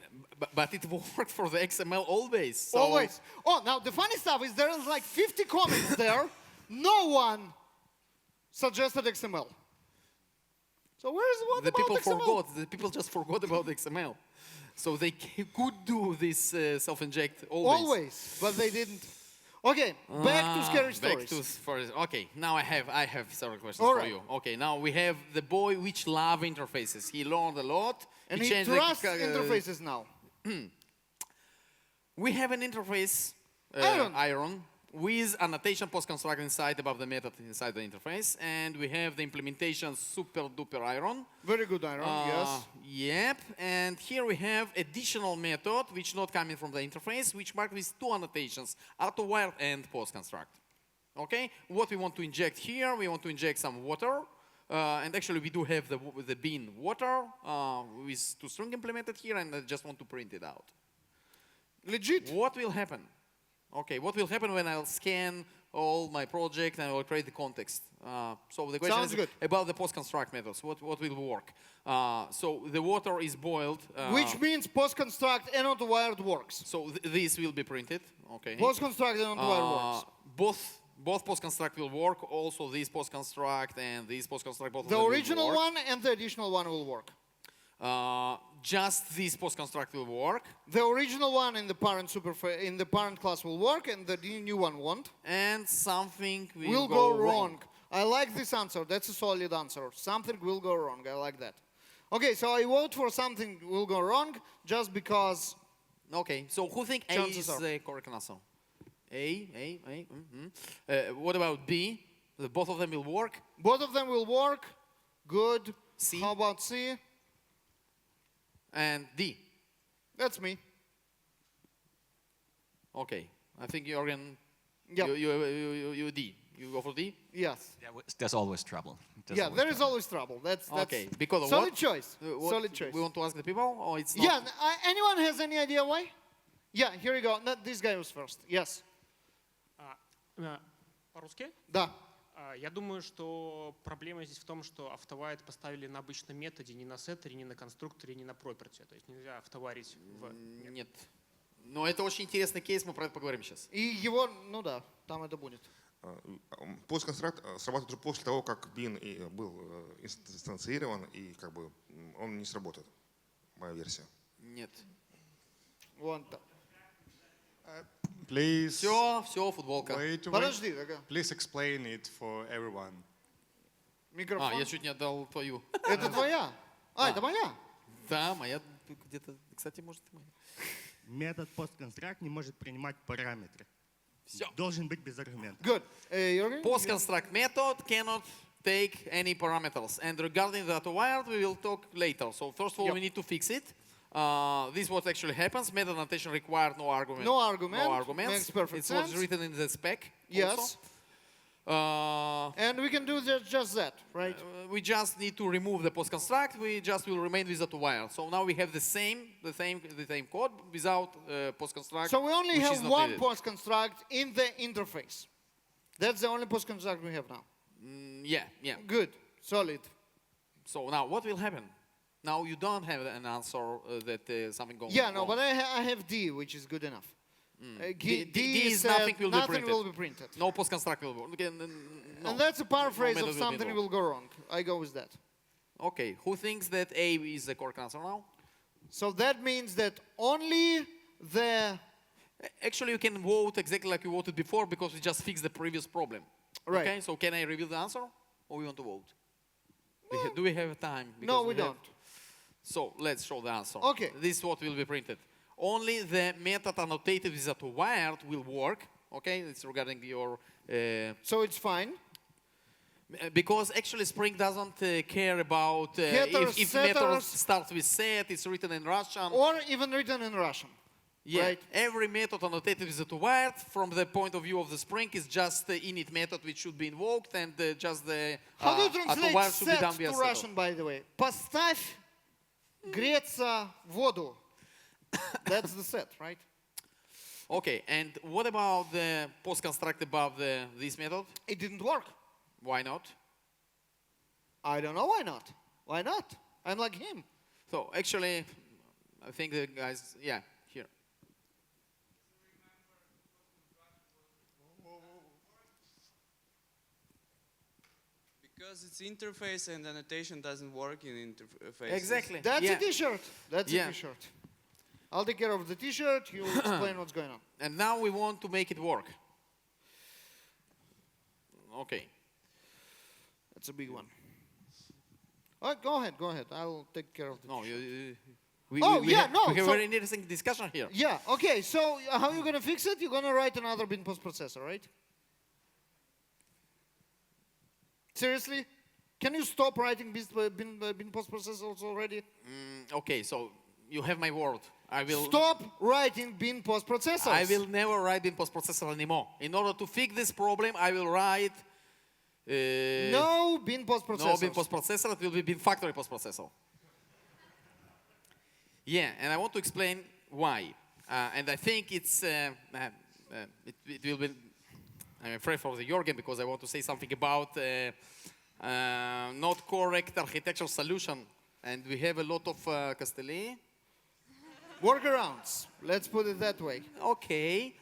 But it worked for the XML always. So Always. Oh, now the funny stuff is there is like 50 comments there. No one suggested XML. So what the about people XML? forgot. The people just forgot about XML. So they could do this self-inject always. Always, but they didn't. Okay, back to scary stories. Okay, now I have several questions All for right. you. Okay, now we have the boy which love interfaces. He learned a lot. And he changed trusts interfaces now. We have an interface, iron, with annotation PostConstruct inside above the method inside the interface, and we have the implementation super duper iron. Very good iron, yes. Yep, and here we have additional method which not coming from the interface, which marked with two annotations, AutoWire and PostConstruct. Okay, what we want to inject here, we want to inject some water, and actually we do have the bin water with toString implemented here, and I just want to print it out. Legit. What will happen? Okay, what will happen when I'll scan all my project and I will create the context? So the question Sounds is good. about the PostConstruct methods. What will work? So the water is boiled. Which means PostConstruct and AutoWire works. So this will be printed. Okay. PostConstruct and AutoWire works. Both PostConstruct will work. Also this PostConstruct and this PostConstruct. Both of The them will original work. one and the additional one will work. Just this PostConstruct will work. The original one in the parent class will work, and the new one won't. And something Will go wrong. I like this answer. That's a solid answer. Something will go wrong. I like that. Okay, so I vote for something will go wrong just because. Okay, so who think A Chances is are. the correct answer? A. What about B? Both of them will work. Both of them will work. Good. C. How about C? And D. That's me. Okay. I think Juergen, Yep. you D. You go for D? Yes. There's always trouble. Yeah, there is always trouble. That's Okay. Because of solid what? choice. What? Solid choice. We want to ask the people, or it's not? Yeah. Anyone has any idea why? Yeah. Here you go. No, this guy was first. Yes. По-русски? Да. Я думаю, что проблема здесь в том, что автовайт поставили на обычном методе, не на сеттере, не на конструкторе, не на property. То есть нельзя автоварить в... Нет. Но это очень интересный кейс, мы про это поговорим сейчас. И его, ну да, там это будет. PostConstruct срабатывает уже после того, как bin был инстанцирован, и как бы он не сработает, моя версия. Нет. Вон там. Please. Все, футболка. Подожди, такая. Please explain it for everyone. Микрофон. Я чуть не отдал твою. Это твоя? Это моя? Да, моя где-то, кстати, может и моя. Метод PostConstruct не может принимать параметры. Все. Должен быть без аргументов. Good. Juergen? PostConstruct method cannot take any parameters. And regarding the auto-wired, we will talk later. So first of all, we need to fix it. This is what actually happens. Method annotation required no argument. No argument. No arguments. Makes perfect it's sense. what's written in the spec. Yes. Also. And we can do just that, right? We just need to remove the PostConstruct. We just will remain with auto-wired. So now we have the same code without PostConstruct. So we only which have is not one needed. PostConstruct in the interface. That's the only PostConstruct we have now. Yeah. Good. Solid. So now what will happen? Now you don't have an answer that something going Yeah, no, wrong. but I have D, which is good enough. D is said nothing will be nothing printed. will be printed. No PostConstruct will work. Okay, no. And that's a paraphrase No of method will be something involved. will go wrong. I go with that. Okay, who thinks that A is the correct answer now? So that means that only the... Actually, you can vote exactly like you voted before because we just fixed the previous problem. Right. Okay, so can I reveal the answer or we want to vote? Do we have time? No, Because we don't. So let's show the answer. Okay. This is what will be printed. Only the method annotated with auto-wired will work. Okay, it's regarding your... So it's fine. Because actually Spring doesn't care about Headers, if setters. method starts with set, it's written in Russian. Or even written in Russian. Yeah, Right. every method annotated with auto-wired from the point of view of the Spring is just the init method which should be invoked and just the How do you translate auto-wired should be set done via to setup. Russian, by the way? Поставь греться воду. That's the set, right? Okay, and what about the PostConstruct above this method? It didn't work. Why not? I don't know why not. Why not? I'm like him. So actually, I think the guys, yeah, here. Because it's interface and annotation doesn't work in interface. Exactly. That's yeah. a t-shirt. That's Yeah. a t-shirt. I'll take care of the t-shirt. You explain what's going on. And now we want to make it work. Okay. That's a big one. All right, go ahead. I'll take care of the No, t-shirt. we yeah, have, no, we have so- a very interesting discussion here. Yeah, okay, so how are you going to fix it? You're going to write another bin post-processor, right? Seriously? Can you stop writing bin post-processors already? Okay, so you have my word. I will. Stop writing bin post-processors. I will never write bin post-processor anymore. In order to fix this problem, I will write. No bin post-processors. No bin post-processor. It will be bin factory post-processor. Yeah, and I want to explain why. And I think it's it will be. I'm afraid for the Juergen because I want to say something about not correct architecture solution, and we have a lot of Castelli. Workarounds. Let's put it that way. Okay.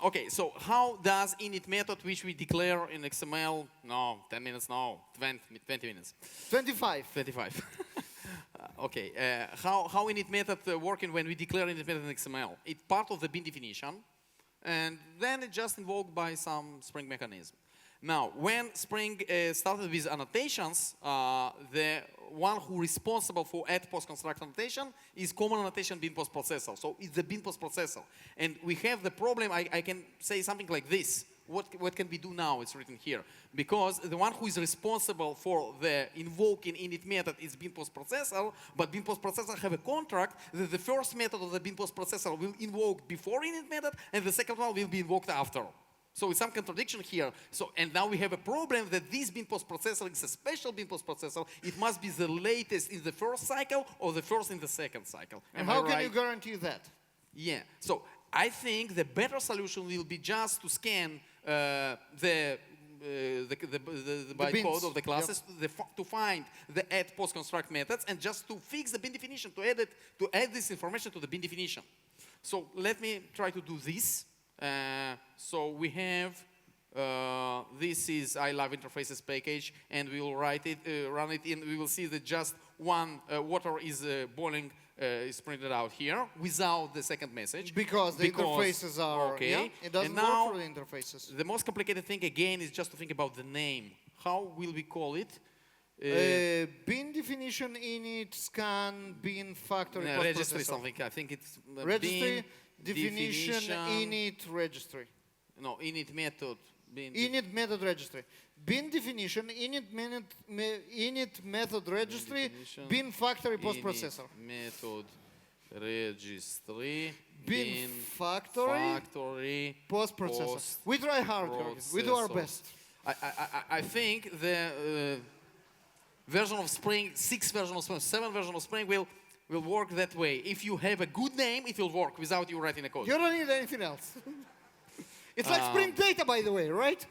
Okay, so how does init method, which we declare in XML, no, 10 minutes, no, 20 minutes. 25. 25. Okay, how init method working when we declare init method in XML? It's part of the bin definition, and then it's just invoked by some Spring mechanism. Now, when Spring started with annotations, the one who responsible for add PostConstruct annotation is common annotation bin post processor. So it's the bin post processor. And we have the problem, I can say something like this. what can we do now? It's written here. Because the one who is responsible for the invoking init method is bin postprocessor, but bin postprocessor have a contract that the first method of the bin postprocessor will invoke before init method, and the second one will be invoked after. So it's some contradiction here. So, and now we have a problem that this bin postprocessor is a special bin postprocessor. It must be the latest in the first cycle or the first in the second cycle. And how can you guarantee that? Yeah. So I think the better solution will be just to scan the bytecode of the classes to find the add PostConstruct methods and just to fix the bin definition, to add this information to the bin definition. So let me try to do this. So we have, this is I love interfaces package, and we will write it, run it in. We will see that just one water is boiling is printed out here without the second message. Because the interfaces are, okay. It doesn't now, work for the interfaces. The most complicated thing again is just to think about the name. How will we call it? Bin definition init scan bin factory registry something. I think it's registry bin definition init registry. No, init method. Init method registry. Bin definition init method registry bin factory postprocessor. Method registry bin factory postprocessor. We try hard. We do our best. I think the version of Spring, 6 version of Spring, 7 version of Spring will work that way. If you have a good name, it will work without you writing a code. You don't need anything else. It's like Spring Data, by the way, right?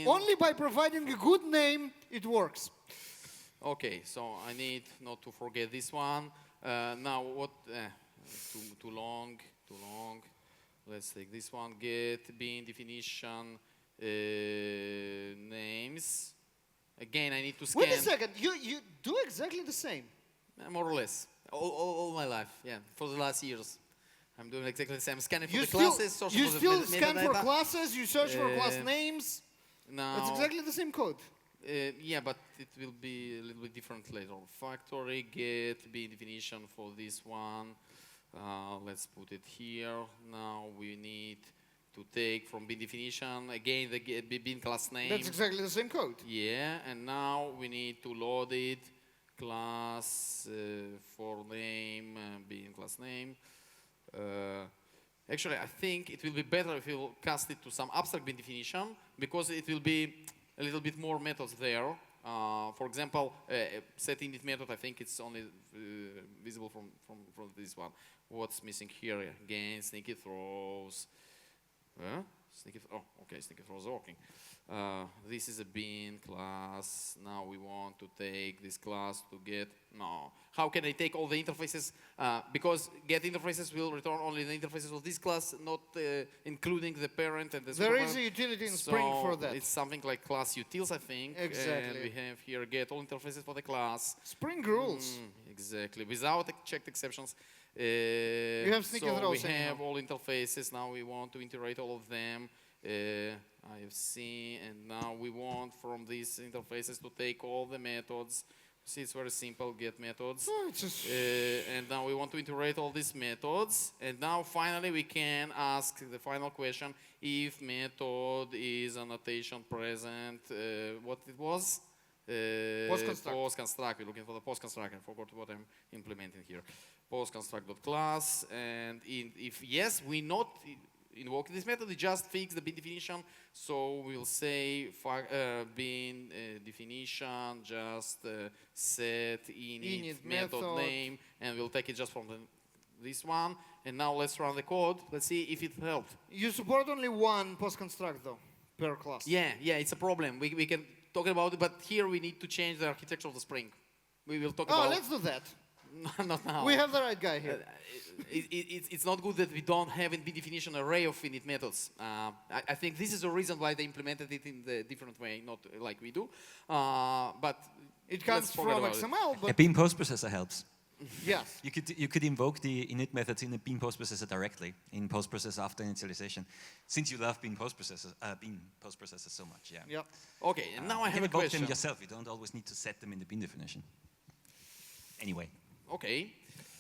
Only by providing a good name, it works. Okay, so I need not to forget this one. Now what? Too long. Let's take this one. Get bin definition names. Again, I need to scan. Wait a second. You do exactly the same. More or less. All my life, yeah. For the last years. I'm doing exactly the same. Scanning for the classes, searching you for the still scan for metadata. classes, you search for class names. Now, it's exactly the same code. Yeah, but it will be a little bit different later. Factory get bin definition for this one. Let's put it here. Now we need to take from bin definition again the bin class name. That's exactly the same code. Yeah, and now we need to load it. Class for name, bin class name. Actually, I think it will be better if we'll cast it to some abstract bin definition because it will be a little bit more methods there. For example, set init method, I think it's only visible from this one. What's missing here? Again, sneaky throws. Sneaky throws are working. This is a bin class. Now we want to take this class to get. No. How can I take all the interfaces? Because get interfaces will return only the interfaces of this class, not including the parent and the There is a utility in Spring for that. It's something like class utils, I think. Exactly. And we have here get all interfaces for the class. Spring rules. Exactly. Without checked exceptions. You have sneaky throws. We have all interfaces. Now we want to integrate all of them. IFC, and now we want from these interfaces to take all the methods. See, it's very simple, get methods. And now we want to integrate all these methods. And now finally we can ask the final question, if method is annotation present, what it was? PostConstruct. We're looking for the PostConstruct. I forgot what I'm implementing here. PostConstruct.class, and if yes, we not invoking this method, we just fix the bin definition. So we'll say bin definition, just set init method name, and we'll take it just from this one. And now let's run the code. Let's see if it helped. You support only one PostConstruct though, per class. Yeah, it's a problem. We can talk about it, but here we need to change the architecture of the Spring. We will talk about. Oh, let's do that. Not now. We have the right guy here. It's not good that we don't have in bin definition array of init methods. I think this is the reason why they implemented it in the different way, not like we do. But it comes from XML. But a bin postprocessor helps. Yes. You could invoke the init methods in a bin postprocessor directly in postprocessor after initialization. Since you love bin postprocessors so much, yeah. Yep. Okay, and now I have a question. You can invoke them yourself. You don't always need to set them in the bin definition. Anyway. Okay.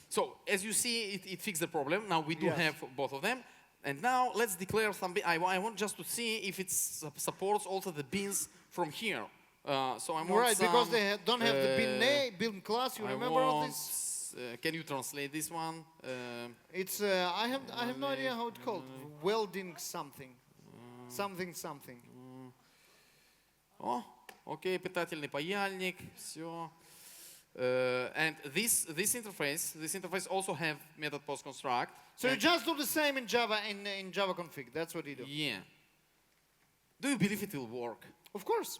So as you see, it fixed the problem. Now we do have both of them. And now let's declare some. I want just to see if it supports also the bins from here. So I want Right, some, because they don't have the bin name, bin class. You remember all this? Can you translate this one? It's I have no idea how it's called. Welding something, something. О, окей, питательный паяльник, все. And this interface also have method PostConstruct. So you just do the same in Java in Java config. That's what you do. Yeah. Do you believe it will work? Of course.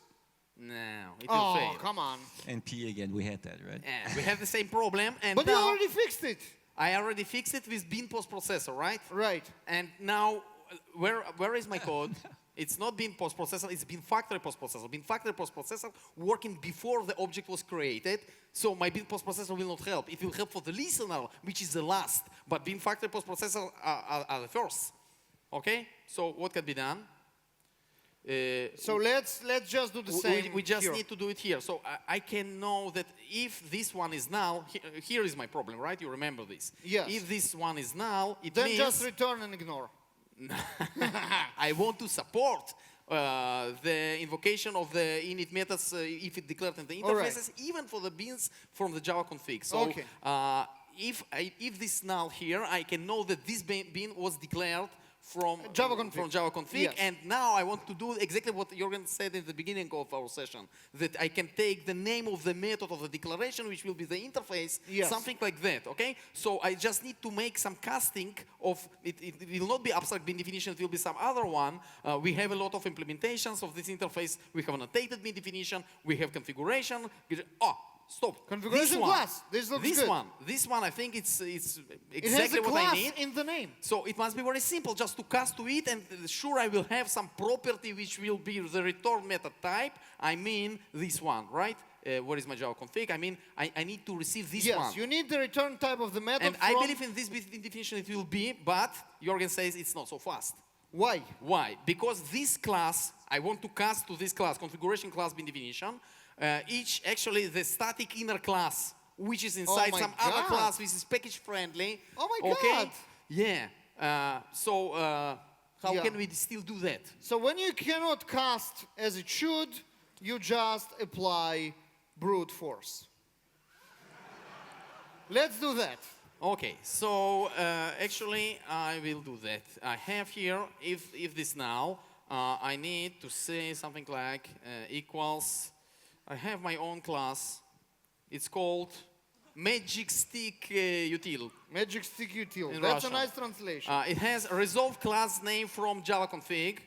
No, it will Oh, fail. come on. And P again, we had that, right? Yeah, we have the same problem, and But you now already fixed it. I already fixed it with bin postprocessor, right? Right. And now, where is my code? It's not bin postprocessor, it's bin factory postprocessor. Bin factory postprocessor working before the object was created, so my bin postprocessor will not help. It will help for the listener, which is the last, but bin factory postprocessor are the first. Okay? So what can be done? So let's just do the same. We just here. need to do it here. So I can know that if this one is null, here is my problem, right? You remember this. Yes. If this one is null, it Then means just return and ignore. I want to support the invocation of the init methods if it declared in the interfaces, even for the bins from the Java config. So Okay. if this null here, I can know that this bin was declared from Java config. Yes. And now I want to do exactly what Juergen said in the beginning of our session, that I can take the name of the method of the declaration, which will be the interface, Yes. something like that, okay? So I just need to make some casting of, it will not be abstract bin definition, it will be some other one. We have a lot of implementations of this interface. We have annotated bin definition, we have configuration. Oh, stop. Configuration class. This looks good. This one, I think it's It has exactly a what class I need. in the name. So it must be very simple, just to cast to it, and sure I will have some property which will be the return method type. I mean this one, right? Where is my Java config? I mean, I need to receive this one. Yes, you need the return type of the method. And I believe in this definition it will be, but Juergen says it's not so fast. Why? Why? Because this class, I want to cast to this class, configuration class bin definition, each actually the static inner class, which is inside some other class, which is package friendly. Oh my okay? God. Yeah. How can we still do that? So when you cannot cast as it should, you just apply brute force. Let's do that. Okay, so actually I will do that. I have here, if this now, I need to say something like equals, I have my own class. It's called Magic Stick Util. Magic Stick Util. In That's Russian. a nice translation. It has a resolve class name from Java config,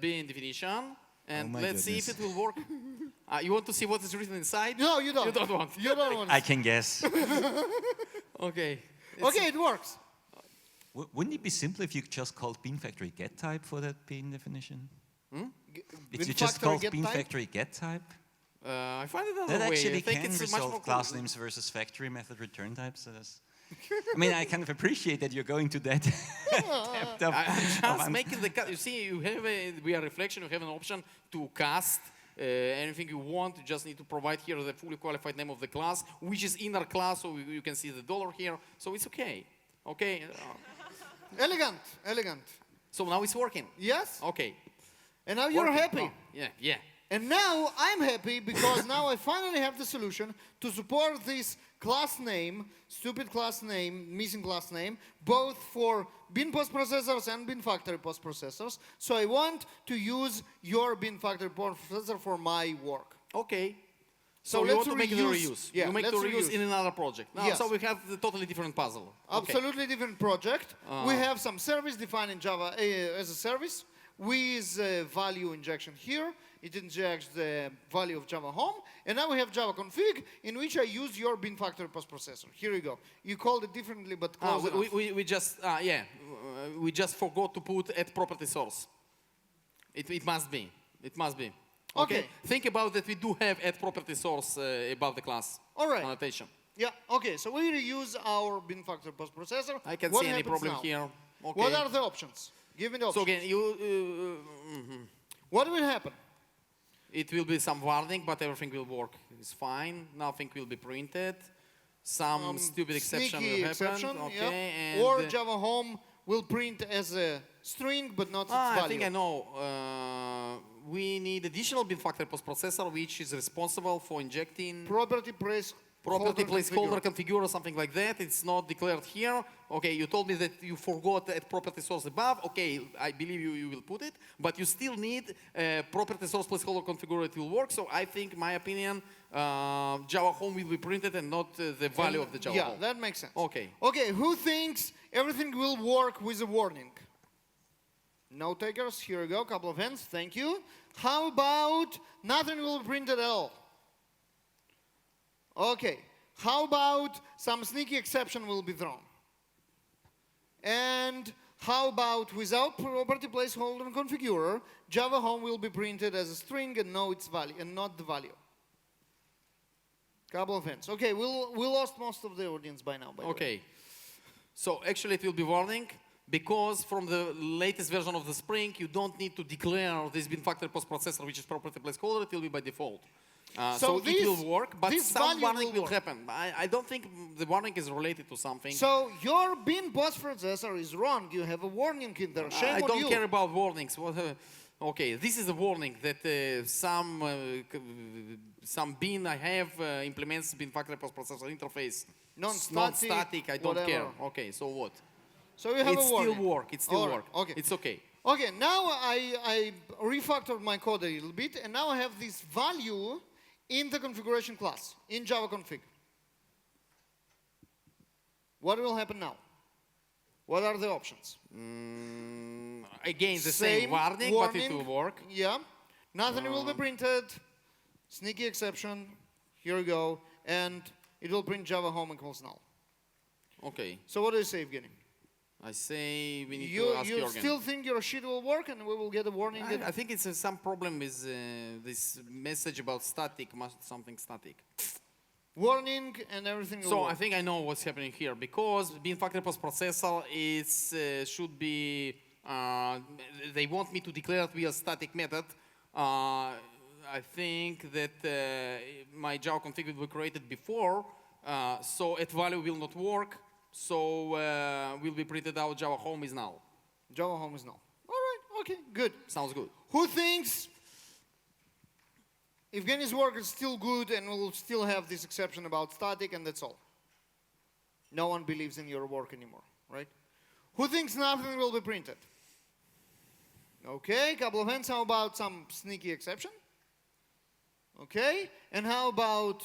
bin definition, and let's see if it will work. You want to see what is written inside? No, you don't. You don't want. You don't want. I can guess. Okay. Okay, it works. Wouldn't it be simpler if you just called bin factory get type for that bin definition? If Bin you just factory called get bin type? factory get type? I find it That another way. actually I think can it's much more resolve class cool. names versus factory method return types. So that's I mean, I kind of appreciate that you're going to that depth of, I'm just making the cut. You see, you have we are reflection. You have an option to cast anything you want. You just need to provide here the fully qualified name of the class, which is inner class. So you can see the dollar here. So it's okay. Okay. Elegant, elegant. So now it's working. Yes. Okay. And now you're Working. happy. Oh, yeah. Yeah. And now I'm happy because now I finally have the solution to support this class name, stupid class name, missing class name, both for bin postprocessors and bin factory postprocessors. So I want to use your bin factory postprocessor for my work. Okay. So you let's want to make the reuse. reuse. Yeah, you make the let's reuse reuse. in another project. Now, Yes. So we have the totally different puzzle. Okay. Absolutely different project. We have some service defined in Java as a service with value injection here. It injects the value of Java home. And now we have Java config in which I use your bin factory postprocessor. Here you go. You called it differently, but close enough. We just, we just forgot to put at property source. It must be. It must be. Okay. Think about that we do have at property source above the class. All right. Annotation. Yeah, okay. So we reuse our bin factory postprocessor. I can What see any happens problem now? here. Okay. What are the options? Give me the So options. again, you, What will happen? it will be some warning, but everything will work. It's fine. Nothing will be printed. Some stupid exception Sneaky will happen. exception, Okay. yeah. And Or Java home will print as a string, but not its I value. think I know. We need additional bin factory postprocessor, which is responsible for injecting Property placeholder configure or something like that. It's not declared here. Okay, you told me that you forgot at property source above. Okay, I believe you will put it, but you still need property source placeholder configure. It will work. So I think, my opinion, Java home will be printed and not the value of the Java home. Yeah, that makes sense. Okay. Okay, who thinks everything will work with a warning? No takers. Here we go. Couple of hands. Thank you. How about nothing will be printed at all? Okay. How about some sneaky exception will be thrown? And how about without property placeholder and configurer, Java home will be printed as a string and know its value and not the value? Couple of hands. Okay, we lost most of the audience by now. By the way. Okay. So actually, it will be warning. Because from the latest version of the Spring, you don't need to declare this bin factory postprocessor, which is property placeholder. It will be by default. So it will work, but some warning will happen. I don't think the warning is related to something. So your bin postprocessor is wrong. You have a warning in there. Shame on you. I don't care about warnings. Okay, this is a warning that some bin I have implements bin factory postprocessor interface. Non-static. I don't care. Okay, so what? So you have it a warning. Still work. It still work. Okay. It's okay. Okay. Now I refactored my code a little bit, and now I have this value in the configuration class in Java config. What will happen now? What are the options? Again, the same warning, but it will work. Yeah. Nothing will be printed. Sneaky exception. Here we go, and it will print Java home equals null. Okay. So what do you say, Evgeny? I say we need to ask You Juergen. still think your sheet will work and we will get a warning? I think it's some problem with this message about static, something static. Warning and everything will work. I think I know what's happening here. Because bin factory postprocessor should be, they want me to declare it via static method. I think that my Java config will be created before, so at value will not work. So will be printed out Java home is null. Java home is null. All right, okay, good. Sounds good. Who thinks Evgeny's work is still good and we'll still have this exception about static and that's all? No one believes in your work anymore, right? Who thinks nothing will be printed? Okay, couple of hands. How about some sneaky exception? Okay, and how about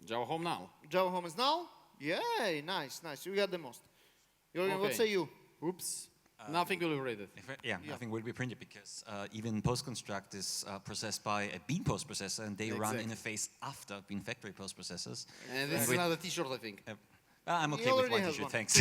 Java home null? Java home is null? Yay, nice, nice. You got the most. Juergen, what say you? Oops. Nothing will be printed. Nothing will be printed because even PostConstruct is processed by a bean postprocessor and they run in a phase after bean factory postprocessors. And this is another t-shirt, I think. I'm okay with one t-shirt, thanks.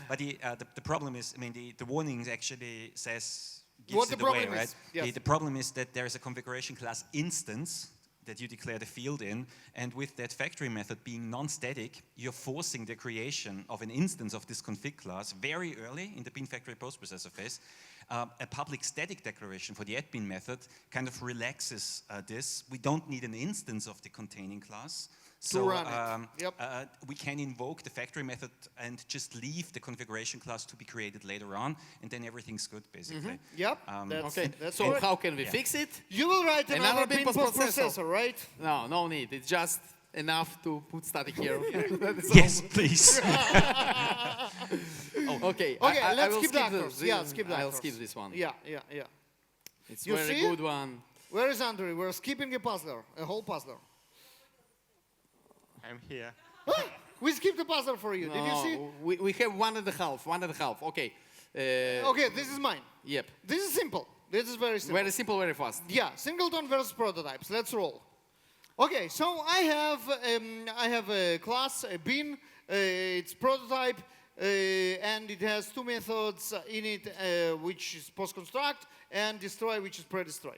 But the problem is, I mean, the warnings actually gives it away, right? Yes. The problem is that there is a configuration class instance that you declare the field in, and with that factory method being non-static, you're forcing the creation of an instance of this config class very early in the bean factory postprocessor phase. A public static declaration for the add-bean method kind of relaxes this. We don't need an instance of the containing class. So we can invoke the factory method and just leave the configuration class to be created later on, and then everything's good, basically. Yep. So how can we fix it? You will write another bean postprocessor, right? No, no need. It's just enough to put static here. Yes, please. Okay. Okay, let's skip that. Yeah, skip that. I'll skip this one. Yeah. It's a very good one. Where is Andrew? We're skipping a puzzler, a whole puzzler. I'm here. We skipped the puzzle for you. Did you see? We have 1.5. Okay. Okay, this is mine. Yep. This is simple. This is very simple. Very simple, very fast. Yeah, singleton versus prototypes. Let's roll. Okay, so I have a class, a bin. It's prototype, and it has two methods in it, which is PostConstruct and destroy, which is predestroy.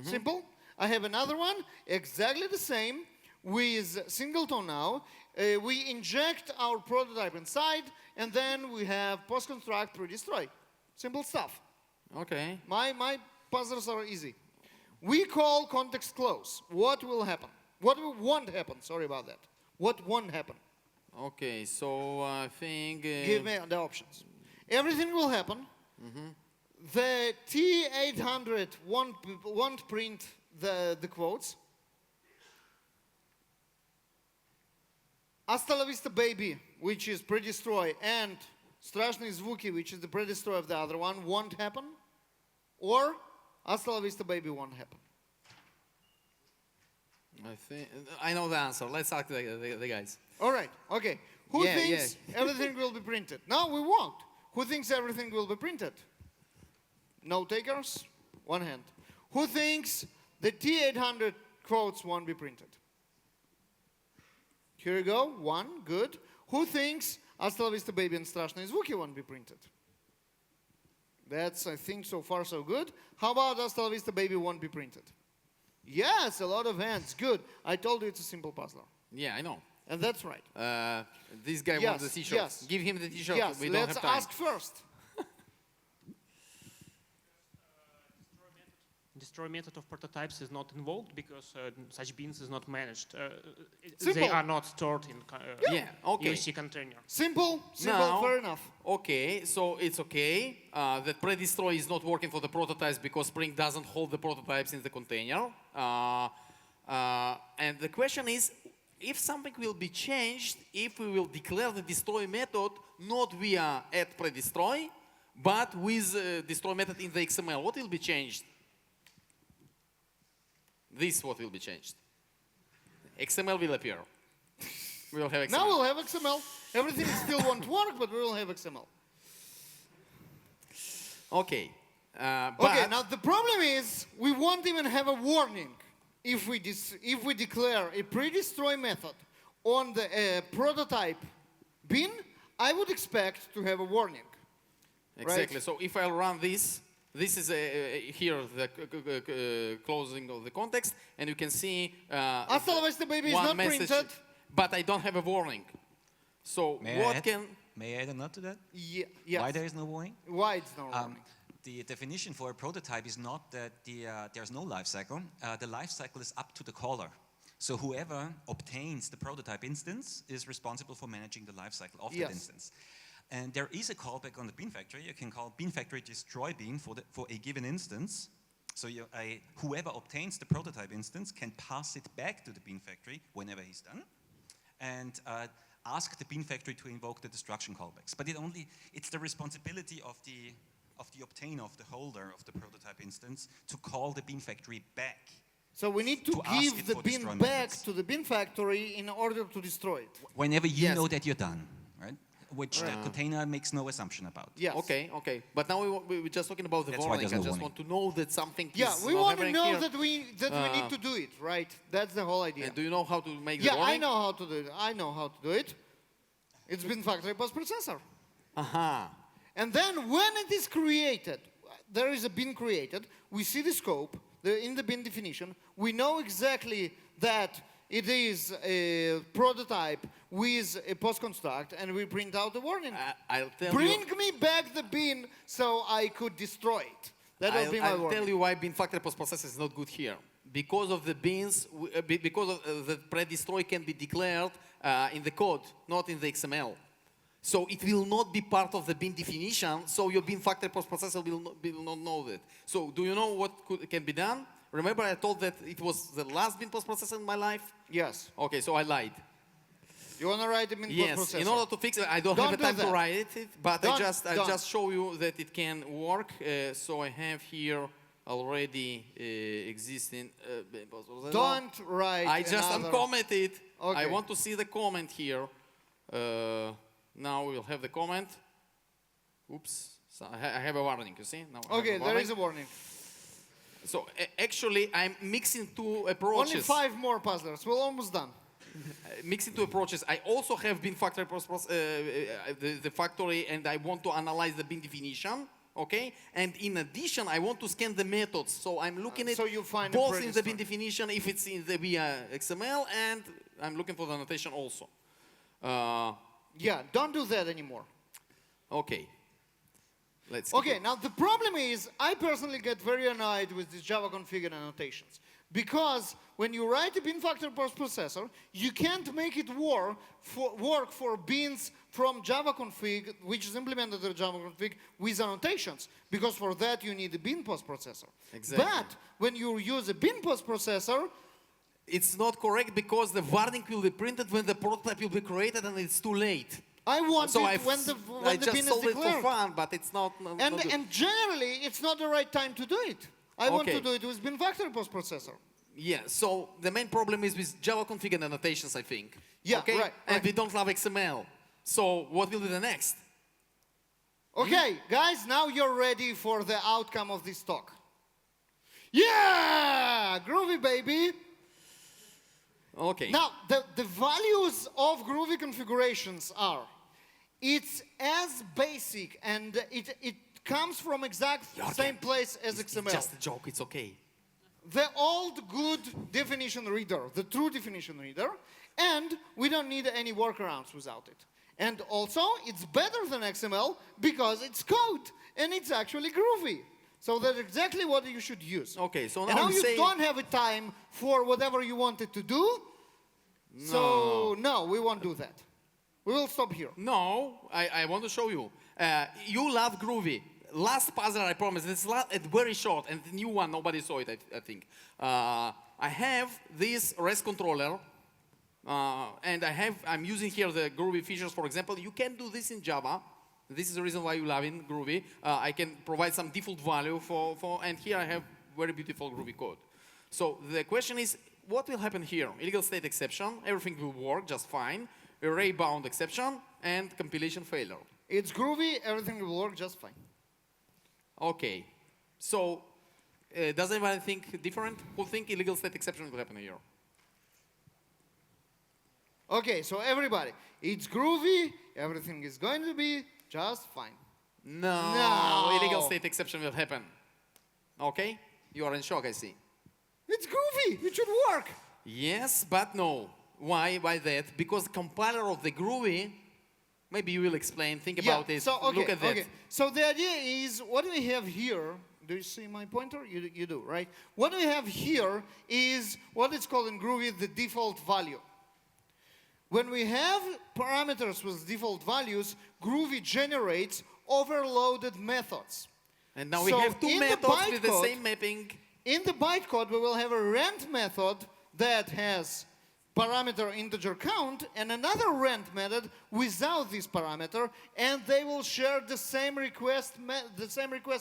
Simple. I have another one, exactly the same, with singleton now. We inject our prototype inside, and then we have PostConstruct predestroy. Simple stuff. Okay. My puzzles are easy. We call context close. What will happen? What won't happen? Sorry about that. What won't happen? Okay, so I think... Give me the options. everything will happen. The T800 won't print the quotes. Hasta la vista baby, which is pre-destroy, and Strashny Zvuki, which is the pre-destroy of the other one, won't happen. Or hasta la vista baby won't happen. I know the answer. Let's ask the guys. All right, okay. Who thinks everything will be printed? No, we won't. Who thinks everything will be printed? No takers? One hand. Who thinks the T800 quotes won't be printed? Here you go. One, good. Who thinks Hasta la vista baby and Strashny Zvuki won't be printed? That's, I think, so far so good. How about Hasta la vista baby won't be printed? Yes, a lot of hands. Good. I told you it's a simple puzzler. Yeah, I know. And that's right. This guy wants the t-shirt. Yes. Give him the t-shirt. Yes, We don't let's have time. ask first. Destroy method of prototypes is not invoked because such beans is not managed. Simple. They are not stored in UC container. Simple, Now, fair enough. Okay, so it's okay that pre-destroy is not working for the prototypes because Spring doesn't hold the prototypes in the container. And the question is, if something will be changed, if we will declare the destroy method not via add pre-destroy, but with destroy method in the XML, what will be changed? This what will be changed. XML will appear. We will have XML. Now we'll have XML. Everything still won't work, but we will have XML. Okay. Okay, now the problem is we won't even have a warning if we declare a pre-destroy method on the prototype bin. I would expect to have a warning. Exactly. Right? So if I'll run this, this is here the closing of the context, and you can see Hasta la vista baby is not message, printed. but I don't have a warning. So May I add a note to that? Yeah. Yes. Why there is no warning? Why it's no warning? The definition for a prototype is not that there's no lifecycle. The lifecycle is up to the caller. So whoever obtains the prototype instance is responsible for managing the lifecycle of that instance. And there is a callback on the bean factory. You can call bean factory destroy bean for a given instance. So whoever obtains the prototype instance can pass it back to the bean factory whenever he's done, and ask the bean factory to invoke the destruction callbacks. But it's the responsibility of the obtainer, of the holder of the prototype instance, to call the bean factory back. So we need to give the bin back to the bin factory in order to destroy it. Whenever you know that you're done, right? Which the container makes no assumption about. Yes. Okay. But now we're just talking about the warning. I just want to know that something is we want to know here. that we need to do it, right? That's the whole idea. And do you know how to make the warning? Yeah, I know how to do it. I know how to do it. It's bin factory post-processor. And then when it is created, there is a bin created. We see the scope in the bin definition. We know exactly that it is a prototype with a PostConstruct, and we print out the warning. I'll tell Bring me back the bin so I could destroy it. That will be my warning. I'll tell you why bin factory post-processor is not good here. Because of the bins, because of the pre-destroy can be declared in the code, not in the XML. So it will not be part of the bin definition, so your bin factory post-processor will not know that. So do you know what can be done? Remember I told that it was the last bin post-processor in my life? Yes. Okay, so I lied. You want to write the bin post-processor? Yes, in order to fix it, I don't have time to write it, but I just show you that it can work. So I have here already existing. Don't write I just uncommented. Okay. I want to see the comment here. Now we'll have the comment. Oops, so I have a warning, you see? Now okay, there is a warning. So actually, I'm mixing two approaches. Only 5 more puzzlers. We're almost done. Mixing two approaches. I also have bin factory the factory, and I want to analyze the bin definition. Okay, and in addition, I want to scan the methods. So I'm looking at both in the bin definition, if it's in the via XML, and I'm looking for the annotation also. Yeah, don't do that anymore. Okay. Okay, now the problem is, I personally get very annoyed with these Java config annotations Because when you write a bin factor postprocessor, you can't make it work for bins from Java config, which is implemented in Java config with annotations, because for that you need a bin postprocessor. Exactly. But when you use a bin postprocessor, it's not correct because the warning will be printed when the prototype will be created and it's too late. I want so it when the bin is declared. I just sold it for fun, but it's not and generally, it's not the right time to do it. I want to do it with bin factor postprocessor. Yeah, so the main problem is with Java config and annotations, I think. Yeah, okay? right. And we don't have XML. So what will be the next? Okay, guys, now you're ready for the outcome of this talk. Yeah! Groovy, baby! Okay. Now, the values of Groovy configurations are, it's as basic and it comes from exact same place as XML. It's just a joke, it's okay. The old good definition reader, the true definition reader, and we don't need any workarounds without it. And also, it's better than XML because it's code and it's actually Groovy. So that's exactly what you should use. Okay, so now you don't have a time for whatever you wanted to do. No. So no, we won't do that. We will stop here. No, I want to show you. You love Groovy. Last puzzle, I promise, it's very short, and the new one, nobody saw it, I think. I have this REST controller, and I'm using here the Groovy features, for example. You can do this in Java. This is the reason why you love in Groovy. I can provide some default value and here I have very beautiful Groovy code. So the question is, what will happen here? Illegal state exception, everything will work just fine. Array bound exception, and compilation failure. It's Groovy, everything will work just fine. Okay, so does anyone think different? Who think illegal state exception will happen here? Okay, so everybody, it's Groovy, everything is going to be just fine. No, illegal state exception will happen. Okay, you are in shock, I see. It's Groovy, it should work. Yes, but no. Why that? Because the compiler of the Groovy, maybe you will explain, think about it, so, look at that. Okay. So the idea is, what we have here, do you see my pointer? You do, right? What we have here is what is called in Groovy the default value. When we have parameters with default values, Groovy generates overloaded methods. And now we have two methods with the same mapping. In the bytecode, we will have a rent method that has parameter integer count and another rent method without this parameter, and they will share the same request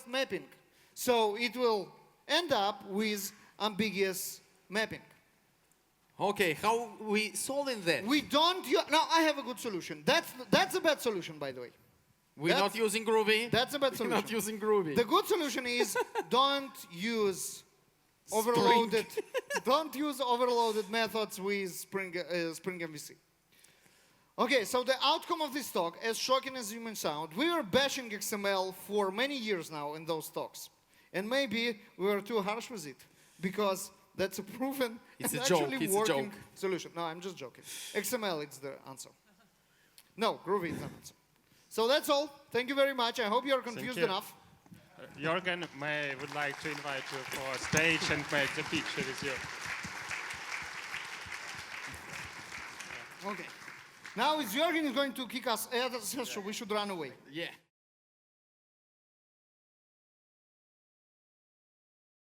mapping. So it will end up with ambiguous mapping. Okay, how we solving that? We don't use, now I have a good solution. That's a bad solution, by the way. We're not using Groovy. That's a bad solution. We're not using Groovy. The good solution is don't use overloaded. Don't use overloaded methods with Spring MVC. Okay, so the outcome of this talk, as shocking as you may sound, we were bashing XML for many years now in those talks, and maybe we were too harsh with it because that's a proven and actually working solution. No, I'm just joking. XML is the answer. No, Groovy is the answer. So that's all. Thank you very much. I hope you're confused enough. Juergen, I would like to invite you for stage and make the picture with you. Okay. Now Juergen is going to kick us out, so we should run away. Yeah.